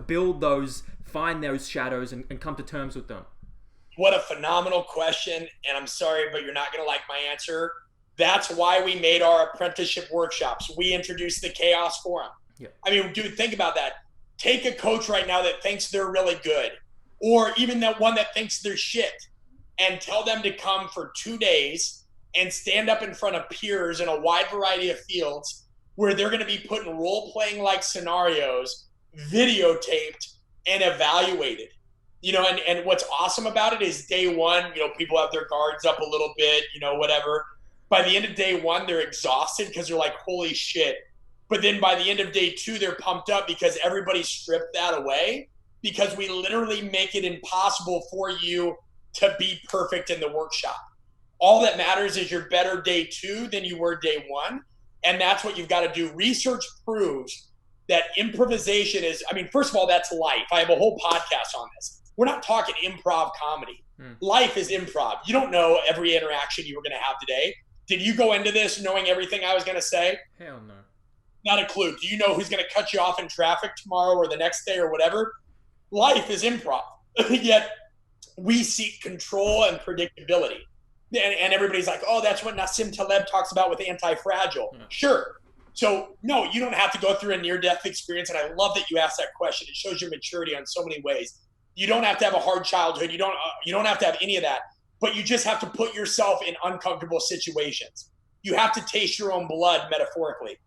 find those shadows and come to terms with them? What a phenomenal question. And I'm sorry, but you're not going to like my answer. That's why we made our apprenticeship workshops. We introduced the Chaos Forum. Yeah. I mean, dude, think about that. Take a coach right now that thinks they're really good, or even that one that thinks they're shit, and tell them to come for 2 days and stand up in front of peers in a wide variety of fields where they're going to be put in role-playing like scenarios, videotaped, and evaluated. And what's awesome about it is day one, people have their guards up a little bit, whatever. By the end of day one, they're exhausted because they're like, holy shit. But then by the end of day two, they're pumped up because everybody stripped that away, because we literally make it impossible for you to be perfect in the workshop. All that matters is you're better day two than you were day one. And that's what you've got to do. Research proves that improvisation is, first of all, that's life. I have a whole podcast on this. We're not talking improv comedy. Life is improv. You don't know every interaction you were going to have today. Did you go into this knowing everything I was going to say? Hell no. Not a clue. Do you know who's going to cut you off in traffic tomorrow or the next day or whatever? Life is improv. Yet we seek control and predictability. And everybody's like, oh, that's what Nassim Taleb talks about with anti-fragile. Yeah. Sure. So, no, you don't have to go through a near-death experience. And I love that you asked that question. It shows your maturity on so many ways. You don't have to have a hard childhood. You don't have to have any of that. But you just have to put yourself in uncomfortable situations. You have to taste your own blood, metaphorically.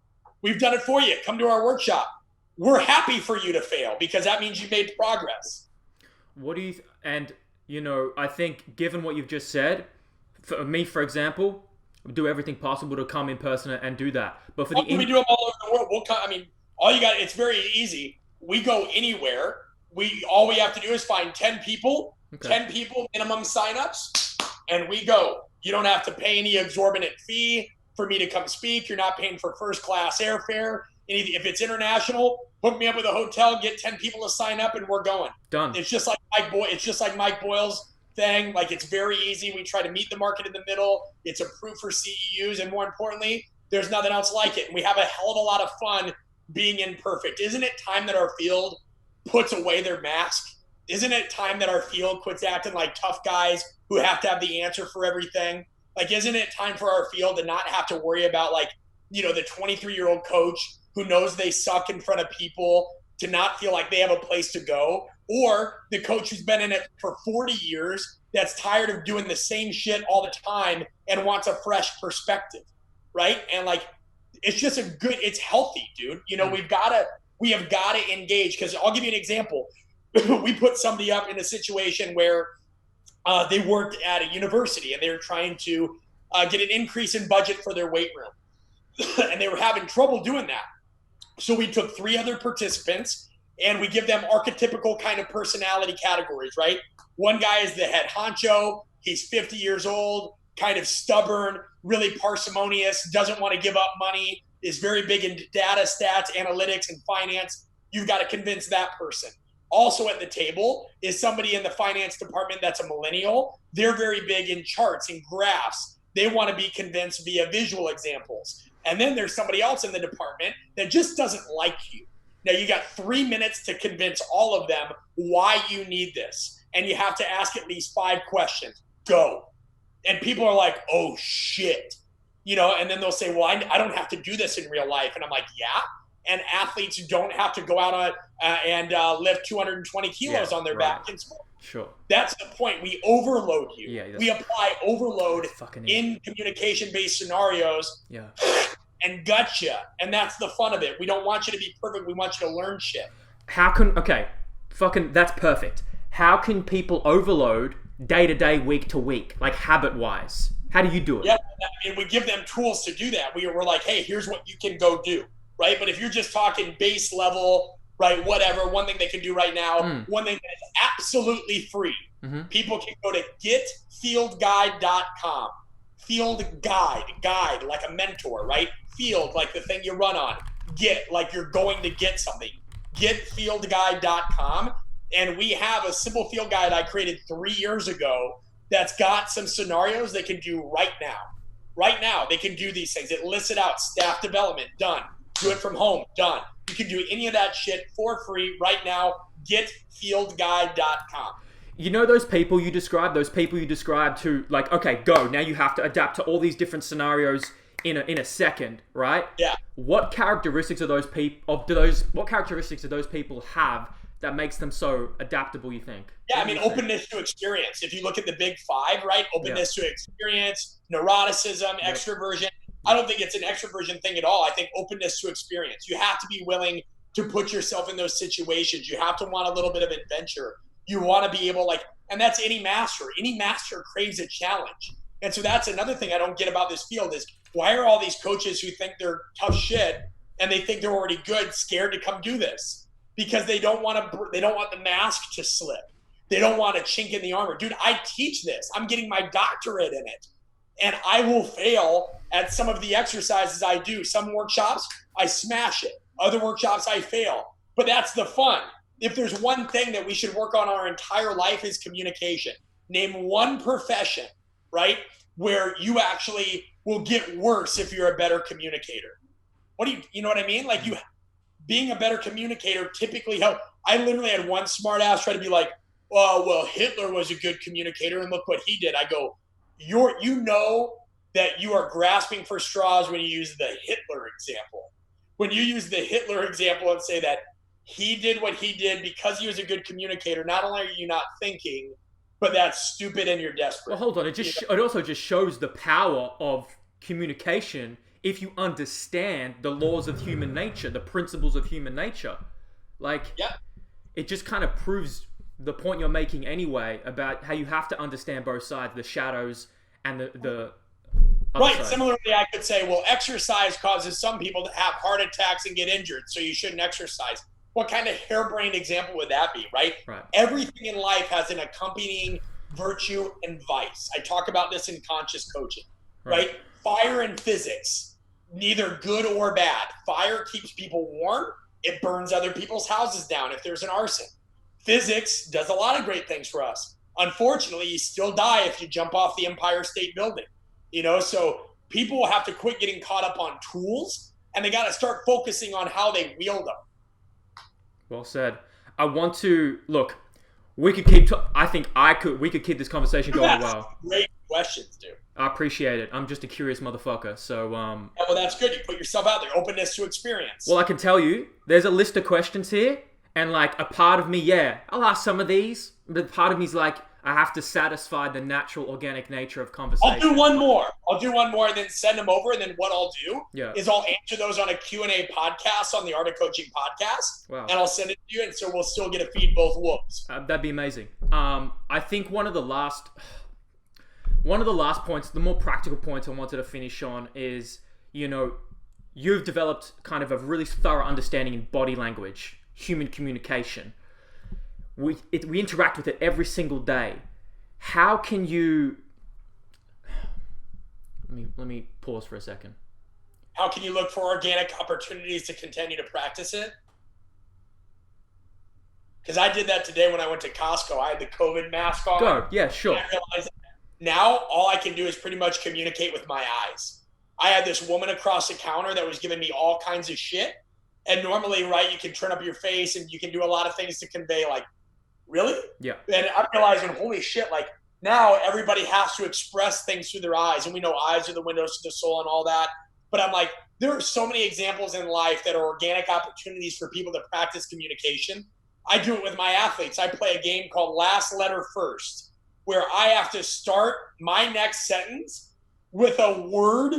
We've done it for you. Come to our workshop. We're happy for you to fail because that means you made progress. What do you I think given what you've just said, for me, for example, we do everything possible to come in person and do that. But for we do them all over the world. We'll come. All you got. It's very easy. We go anywhere. All we have to do is find 10 people. Okay. 10 people minimum signups, and we go. You don't have to pay any exorbitant fee for me to come speak. You're not paying for first class airfare. If it's international, hook me up with a hotel, get 10 people to sign up, and we're going. Done. It's just like Mike Boyle's thing. Like, it's very easy. We try to meet the market in the middle. It's approved for CEUs, and more importantly, there's nothing else like it. And we have a hell of a lot of fun being imperfect. Isn't it time that our field puts away their mask? Isn't it time that our field quits acting like tough guys who have to have the answer for everything? Like, isn't it time for our field to not have to worry about, the 23-year-old coach who knows they suck in front of people, to not feel like they have a place to go, or the coach who's been in it for 40 years that's tired of doing the same shit all the time and wants a fresh perspective, right? And it's healthy, dude. We have got to engage, because I'll give you an example. We put somebody up in a situation where they worked at a university and they were trying to get an increase in budget for their weight room. And they were having trouble doing that. So we took 3 other participants and we give them archetypical kind of personality categories, right? One guy is the head honcho. He's 50 years old, kind of stubborn, really parsimonious, doesn't want to give up money, is very big in data, stats, analytics, and finance. You've got to convince that person. Also at the table is somebody in the finance department that's a millennial. They're very big in charts and graphs. They want to be convinced via visual examples. And then there's somebody else in the department that just doesn't like you. Now you got 3 minutes to convince all of them why you need this. And you have to ask at least 5 questions. Go. And people are like, oh shit. And then they'll say, well, I don't have to do this in real life. And I'm like, yeah. And athletes don't have to go out and lift 220 kilos on their back and sport. Sure. That's the point. We overload you. Yeah, we apply overload in communication-based scenarios and gotcha. And that's the fun of it. We don't want you to be perfect. We want you to learn shit. That's perfect. How can people overload day to day, week to week, like habit wise? How do you do it? Yeah, I mean, we give them tools to do that. We're like, hey, here's what you can go do, right? But if you're just talking base level, right, whatever, one thing they can do right now, one thing that is absolutely free, people can go to getfieldguide.com. Field guide, like a mentor, right? Field, like the thing you run on. Get, like you're going to get something. Getfieldguide.com. And we have a simple field guide I created 3 years ago that's got some scenarios they can do right now. Right now, they can do these things. It lists it out. Staff development, done. Do it from home, done. You can do any of that shit for free right now. Getfieldguide.com. You know those people you described to, like, okay, go. Now you have to adapt to all these different scenarios in a second, right? Yeah. What characteristics do those people have that makes them so adaptable, you think? Yeah, I mean, openness to experience. If you look at the big five, right? Openness to experience, neuroticism, extroversion. I don't think it's an extroversion thing at all. I think openness to experience. You have to be willing to put yourself in those situations. You have to want a little bit of adventure. You want to be able, like, and that's any master. Any master craves a challenge. And so that's another thing I don't get about this field is why are all these coaches who think they're tough shit and they think they're already good scared to come do this? Because they don't want the mask to slip. They don't want a chink in the armor. Dude, I teach this. I'm getting my doctorate in it. And I will fail at some of the exercises I do. Some workshops, I smash it. Other workshops, I fail. But that's the fun. If there's one thing that we should work on our entire life is communication. Name one profession, right, where you actually will get worse if you're a better communicator. You know what I mean? Like being a better communicator typically helps. I literally had one smart ass try to be like, oh, well, Hitler was a good communicator and look what he did. I go, you know that you are grasping for straws when you use the Hitler example. When you use the Hitler example and say that he did what he did because he was a good communicator, not only are you not thinking, but that's stupid and you're desperate. Well, hold on. It also just shows the power of communication if you understand the laws of human nature, the principles of human nature. Like, it just kind of proves the point you're making anyway about how you have to understand both sides, the shadows and the right. Side. Similarly, I could say, well, exercise causes some people to have heart attacks and get injured, so you shouldn't exercise. What kind of harebrained example would that be, right? Everything in life has an accompanying virtue and vice. I talk about this in conscious coaching, right? Fire and physics, neither good or bad. Fire keeps people warm. It burns other people's houses down if there's an arson. Physics does a lot of great things for us. Unfortunately, you still die if you jump off the Empire State Building. You know, so people will have to quit getting caught up on tools and they got to start focusing on how they wield them. Well said. I want to look. We could keep. We could keep this conversation going a while. Great questions, dude. I appreciate it. I'm just a curious motherfucker. So well, that's good. You put yourself out there. Openness to experience. Well, I can tell you, there's a list of questions here, and like a part of me, I'll ask some of these, but part of me's like, I have to satisfy the natural, organic nature of conversation. I'll do one more and then send them over. And then what I'll do is I'll answer those on a Q&A podcast on the Art of Coaching podcast. Wow. And I'll send it to you. And so we'll still get to feed both wolves. That'd be amazing. I think one of the last points, the more practical points I wanted to finish on is, you've developed kind of a really thorough understanding in body language, human communication. We interact with it every single day. How can you... Let me pause for a second. How can you look for organic opportunities to continue to practice it? Because I did that today when I went to Costco. I had the COVID mask on. Go. Yeah, sure. I realized now all I can do is pretty much communicate with my eyes. I had this woman across the counter that was giving me all kinds of shit. And normally, right, you can turn up your face and you can do a lot of things to convey, like, really? Yeah. And I'm realizing, holy shit, like now everybody has to express things through their eyes. And we know eyes are the windows to the soul and all that. But I'm like, there are so many examples in life that are organic opportunities for people to practice communication. I do it with my athletes. I play a game called Last Letter First, where I have to start my next sentence with a word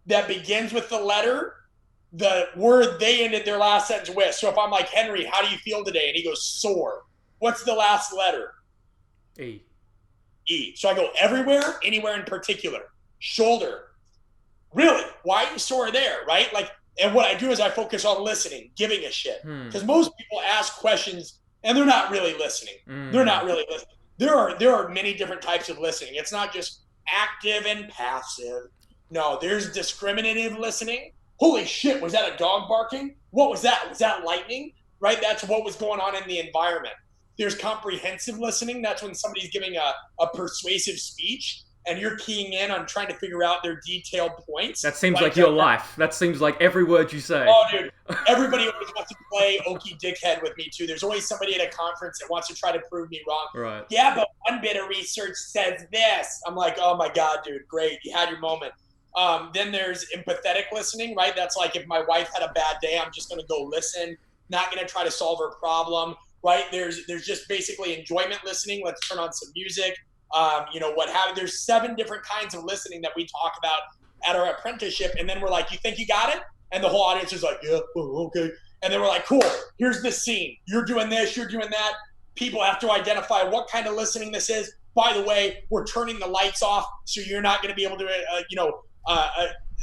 that begins with the letter, the word they ended their last sentence with. So if I'm like, Henry, how do you feel today? And he goes, sore. What's the last letter? E. E. So I go everywhere, anywhere in particular. Shoulder. Really? Why are you sore there, right? Like, and what I do is I focus on listening, giving a shit. Because most people ask questions and they're not really listening. They're not really listening. There are many different types of listening. It's not just active and passive. No, there's discriminative listening. Holy shit, was that a dog barking? What was that? Was that lightning? Right? That's what was going on in the environment. There's comprehensive listening. That's when somebody's giving a persuasive speech and you're keying in on trying to figure out their detailed points. That seems like your life. That seems like every word you say. Oh, dude. Everybody always wants to play Okie Dickhead with me, too. There's always somebody at a conference that wants to try to prove me wrong. Right. Yeah, but one bit of research says this. I'm like, oh, my God, dude. Great. You had your moment. Then there's empathetic listening, right? That's like if my wife had a bad day, I'm just going to go listen, not going to try to solve her problem, right? There's just basically enjoyment listening. Let's turn on some music. What have you. There's 7 different kinds of listening that we talk about at our apprenticeship. And then we're like, you think you got it? And the whole audience is like, yeah, okay. And then we're like, cool, here's the scene. You're doing this, you're doing that. People have to identify what kind of listening this is. By the way, we're turning the lights off, so you're not going to be able to,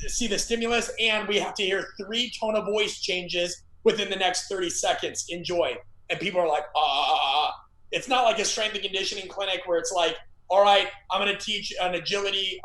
see the stimulus. And we have to hear 3 tone of voice changes within the next 30 seconds. Enjoy. And people are like, It's not like a strength and conditioning clinic where it's like, all right, I'm going to teach an agility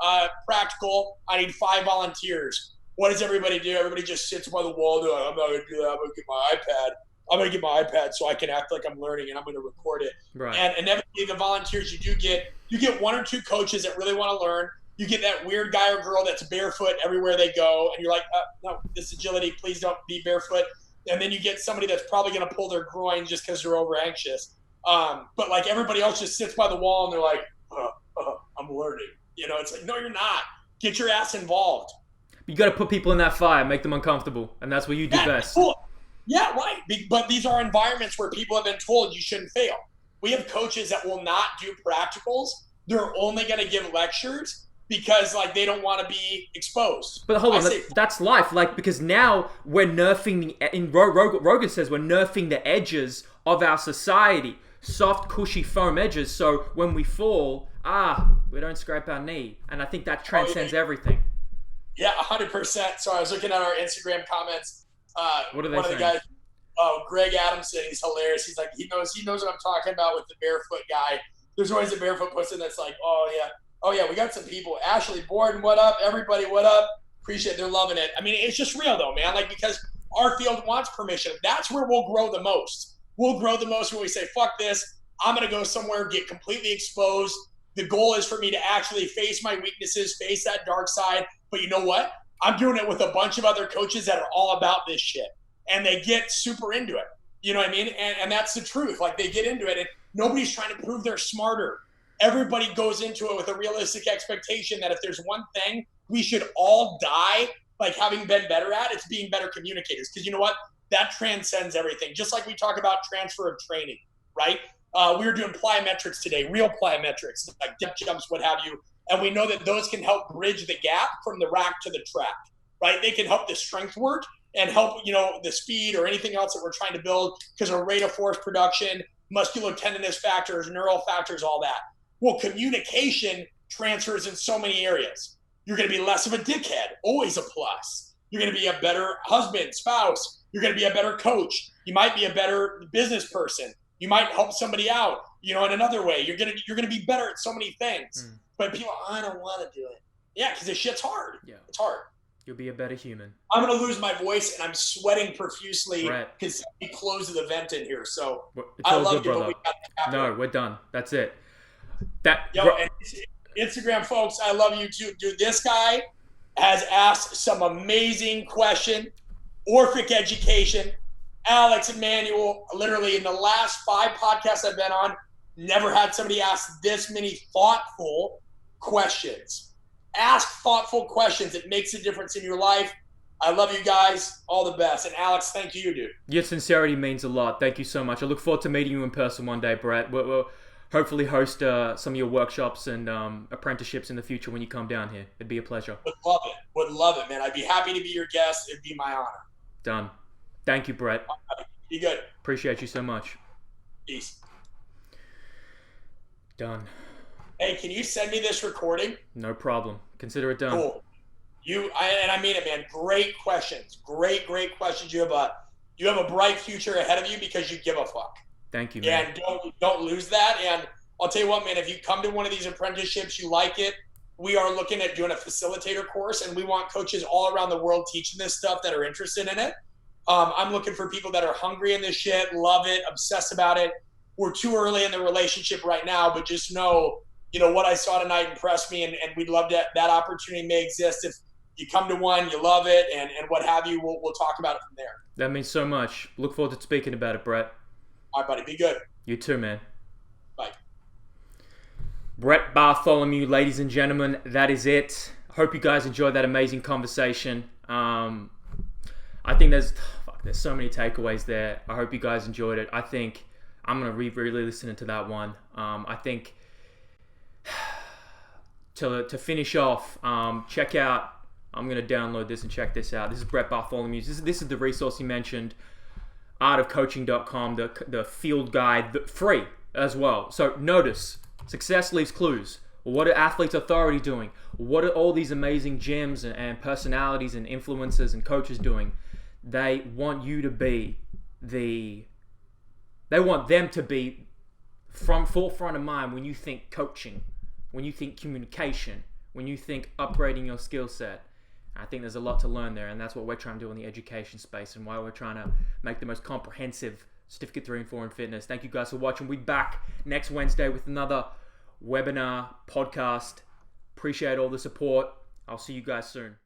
practical. I need 5 volunteers. What does everybody do? Everybody just sits by the wall. They're like, I'm not going to do that. I'm going to get my iPad. I'm going to get my iPad so I can act like I'm learning and I'm going to record it. Right. And inevitably the volunteers you get 1 or 2 coaches that really want to learn. You get that weird guy or girl that's barefoot everywhere they go. And you're like, no, this agility, please don't be barefoot. And then you get somebody that's probably going to pull their groin just because they're over anxious. But like everybody else just sits by the wall and they're like, I'm learning. It's like, no, you're not. Get your ass involved. You got to put people in that fire, make them uncomfortable, and that's what you do best. Cool. Yeah, right. But these are environments where people have been told you shouldn't fail. We have coaches that will not do practicals. They're only going to give lectures because like they don't want to be exposed. But hold on, that's life. Like, because now we're nerfing Rogan says we're nerfing the edges of our society. Soft, cushy foam edges, so when we fall, we don't scrape our knee. And I think that transcends everything. Yeah, 100%. So I was looking at our Instagram comments. What are they one saying? Of the guys, Greg Adamson, he's hilarious. He's like, he knows what I'm talking about with the barefoot guy. There's always a barefoot person that's like, oh yeah, we got some people. Ashley Borden, what up? Everybody, what up? Appreciate it. They're loving it. I mean, it's just real though, man. Like, because our field wants permission. That's where we'll grow the most. We'll grow the most when we say, fuck this. I'm going to go somewhere, get completely exposed. The goal is for me to actually face my weaknesses, face that dark side. But you know what? I'm doing it with a bunch of other coaches that are all about this shit. And they get super into it. You know what I mean? And that's the truth. Like, they get into it and nobody's trying to prove they're smarter. Everybody goes into it with a realistic expectation that if there's one thing we should all die, like having been better at, it's being better communicators. Because you know what? That transcends everything. Just like we talk about transfer of training, right? We were doing plyometrics today, real plyometrics, like dip jumps, what have you. And we know that those can help bridge the gap from the rack to the track, right? They can help the strength work and help, the speed or anything else that we're trying to build because of rate of force production, musculotendinous factors, neural factors, all that. Well, communication transfers in so many areas. You're going to be less of a dickhead, always a plus. You're going to be a better husband, spouse. You're going to be a better coach. You might be a better business person. You might help somebody out, in another way. You're going to be better at so many things. But people, I don't want to do it. Yeah, because this shit's hard. Yeah, it's hard. You'll be a better human. I'm going to lose my voice, and I'm sweating profusely because we closed the vent in here. So I love you, but we got to happen. No, we're done. That's it. And Instagram folks, I love you too. Dude, this guy has asked some amazing question. Orphic Education, Alex Emanuel, literally in the last 5 podcasts I've been on, never had somebody ask this many thoughtful questions. Ask thoughtful questions. It makes a difference in your life. I love you guys. All the best. And Alex, thank you, dude. Your sincerity means a lot. Thank you so much. I look forward to meeting you in person one day, Brett. We'll hopefully host some of your workshops and apprenticeships in the future when you come down here. It'd be a pleasure. Would love it, man. I'd be happy to be your guest. It'd be my honor. Done. Thank you, Brett. Be good. Appreciate you so much. Peace. Done. Hey, can you send me this recording? No problem. Consider it done. Cool. And I mean it, man. Great questions. Great questions. You have a bright future ahead of you because you give a fuck. Thank you, man. And don't lose that. And I'll tell you what, man, if you come to one of these apprenticeships, you like it, we are looking at doing a facilitator course, and we want coaches all around the world teaching this stuff that are interested in it. I'm looking for people that are hungry in this shit, love it, obsess about it. We're too early in the relationship right now, but just know, what I saw tonight impressed me, and we'd love that opportunity may exist. If you come to one, you love it, and what have you, we'll talk about it from there. That means so much. Look forward to speaking about it, Brett. All right, buddy. Be good. You too, man. Bye. Brett Bartholomew, ladies and gentlemen, that is it. Hope you guys enjoyed that amazing conversation. I think there's so many takeaways there. I hope you guys enjoyed it. I think I'm going to really listen to that one. I think to finish off, check out, I'm going to download this and check this out. This is Brett Bartholomew. This is the resource he mentioned, artofcoaching.com, the field guide, free as well. So notice, success leaves clues. What are athletes authority doing? What are all these amazing gyms and personalities and influencers and coaches doing? They want you to be they want them to be from forefront of mind when you think coaching, when you think communication, when you think upgrading your skill set. I think there's a lot to learn there, and that's what we're trying to do in the education space, and why we're trying to make the most comprehensive Certificate 3 and 4 in fitness. Thank you guys for watching. We'll be back next Wednesday with another webinar, podcast. Appreciate all the support. I'll see you guys soon.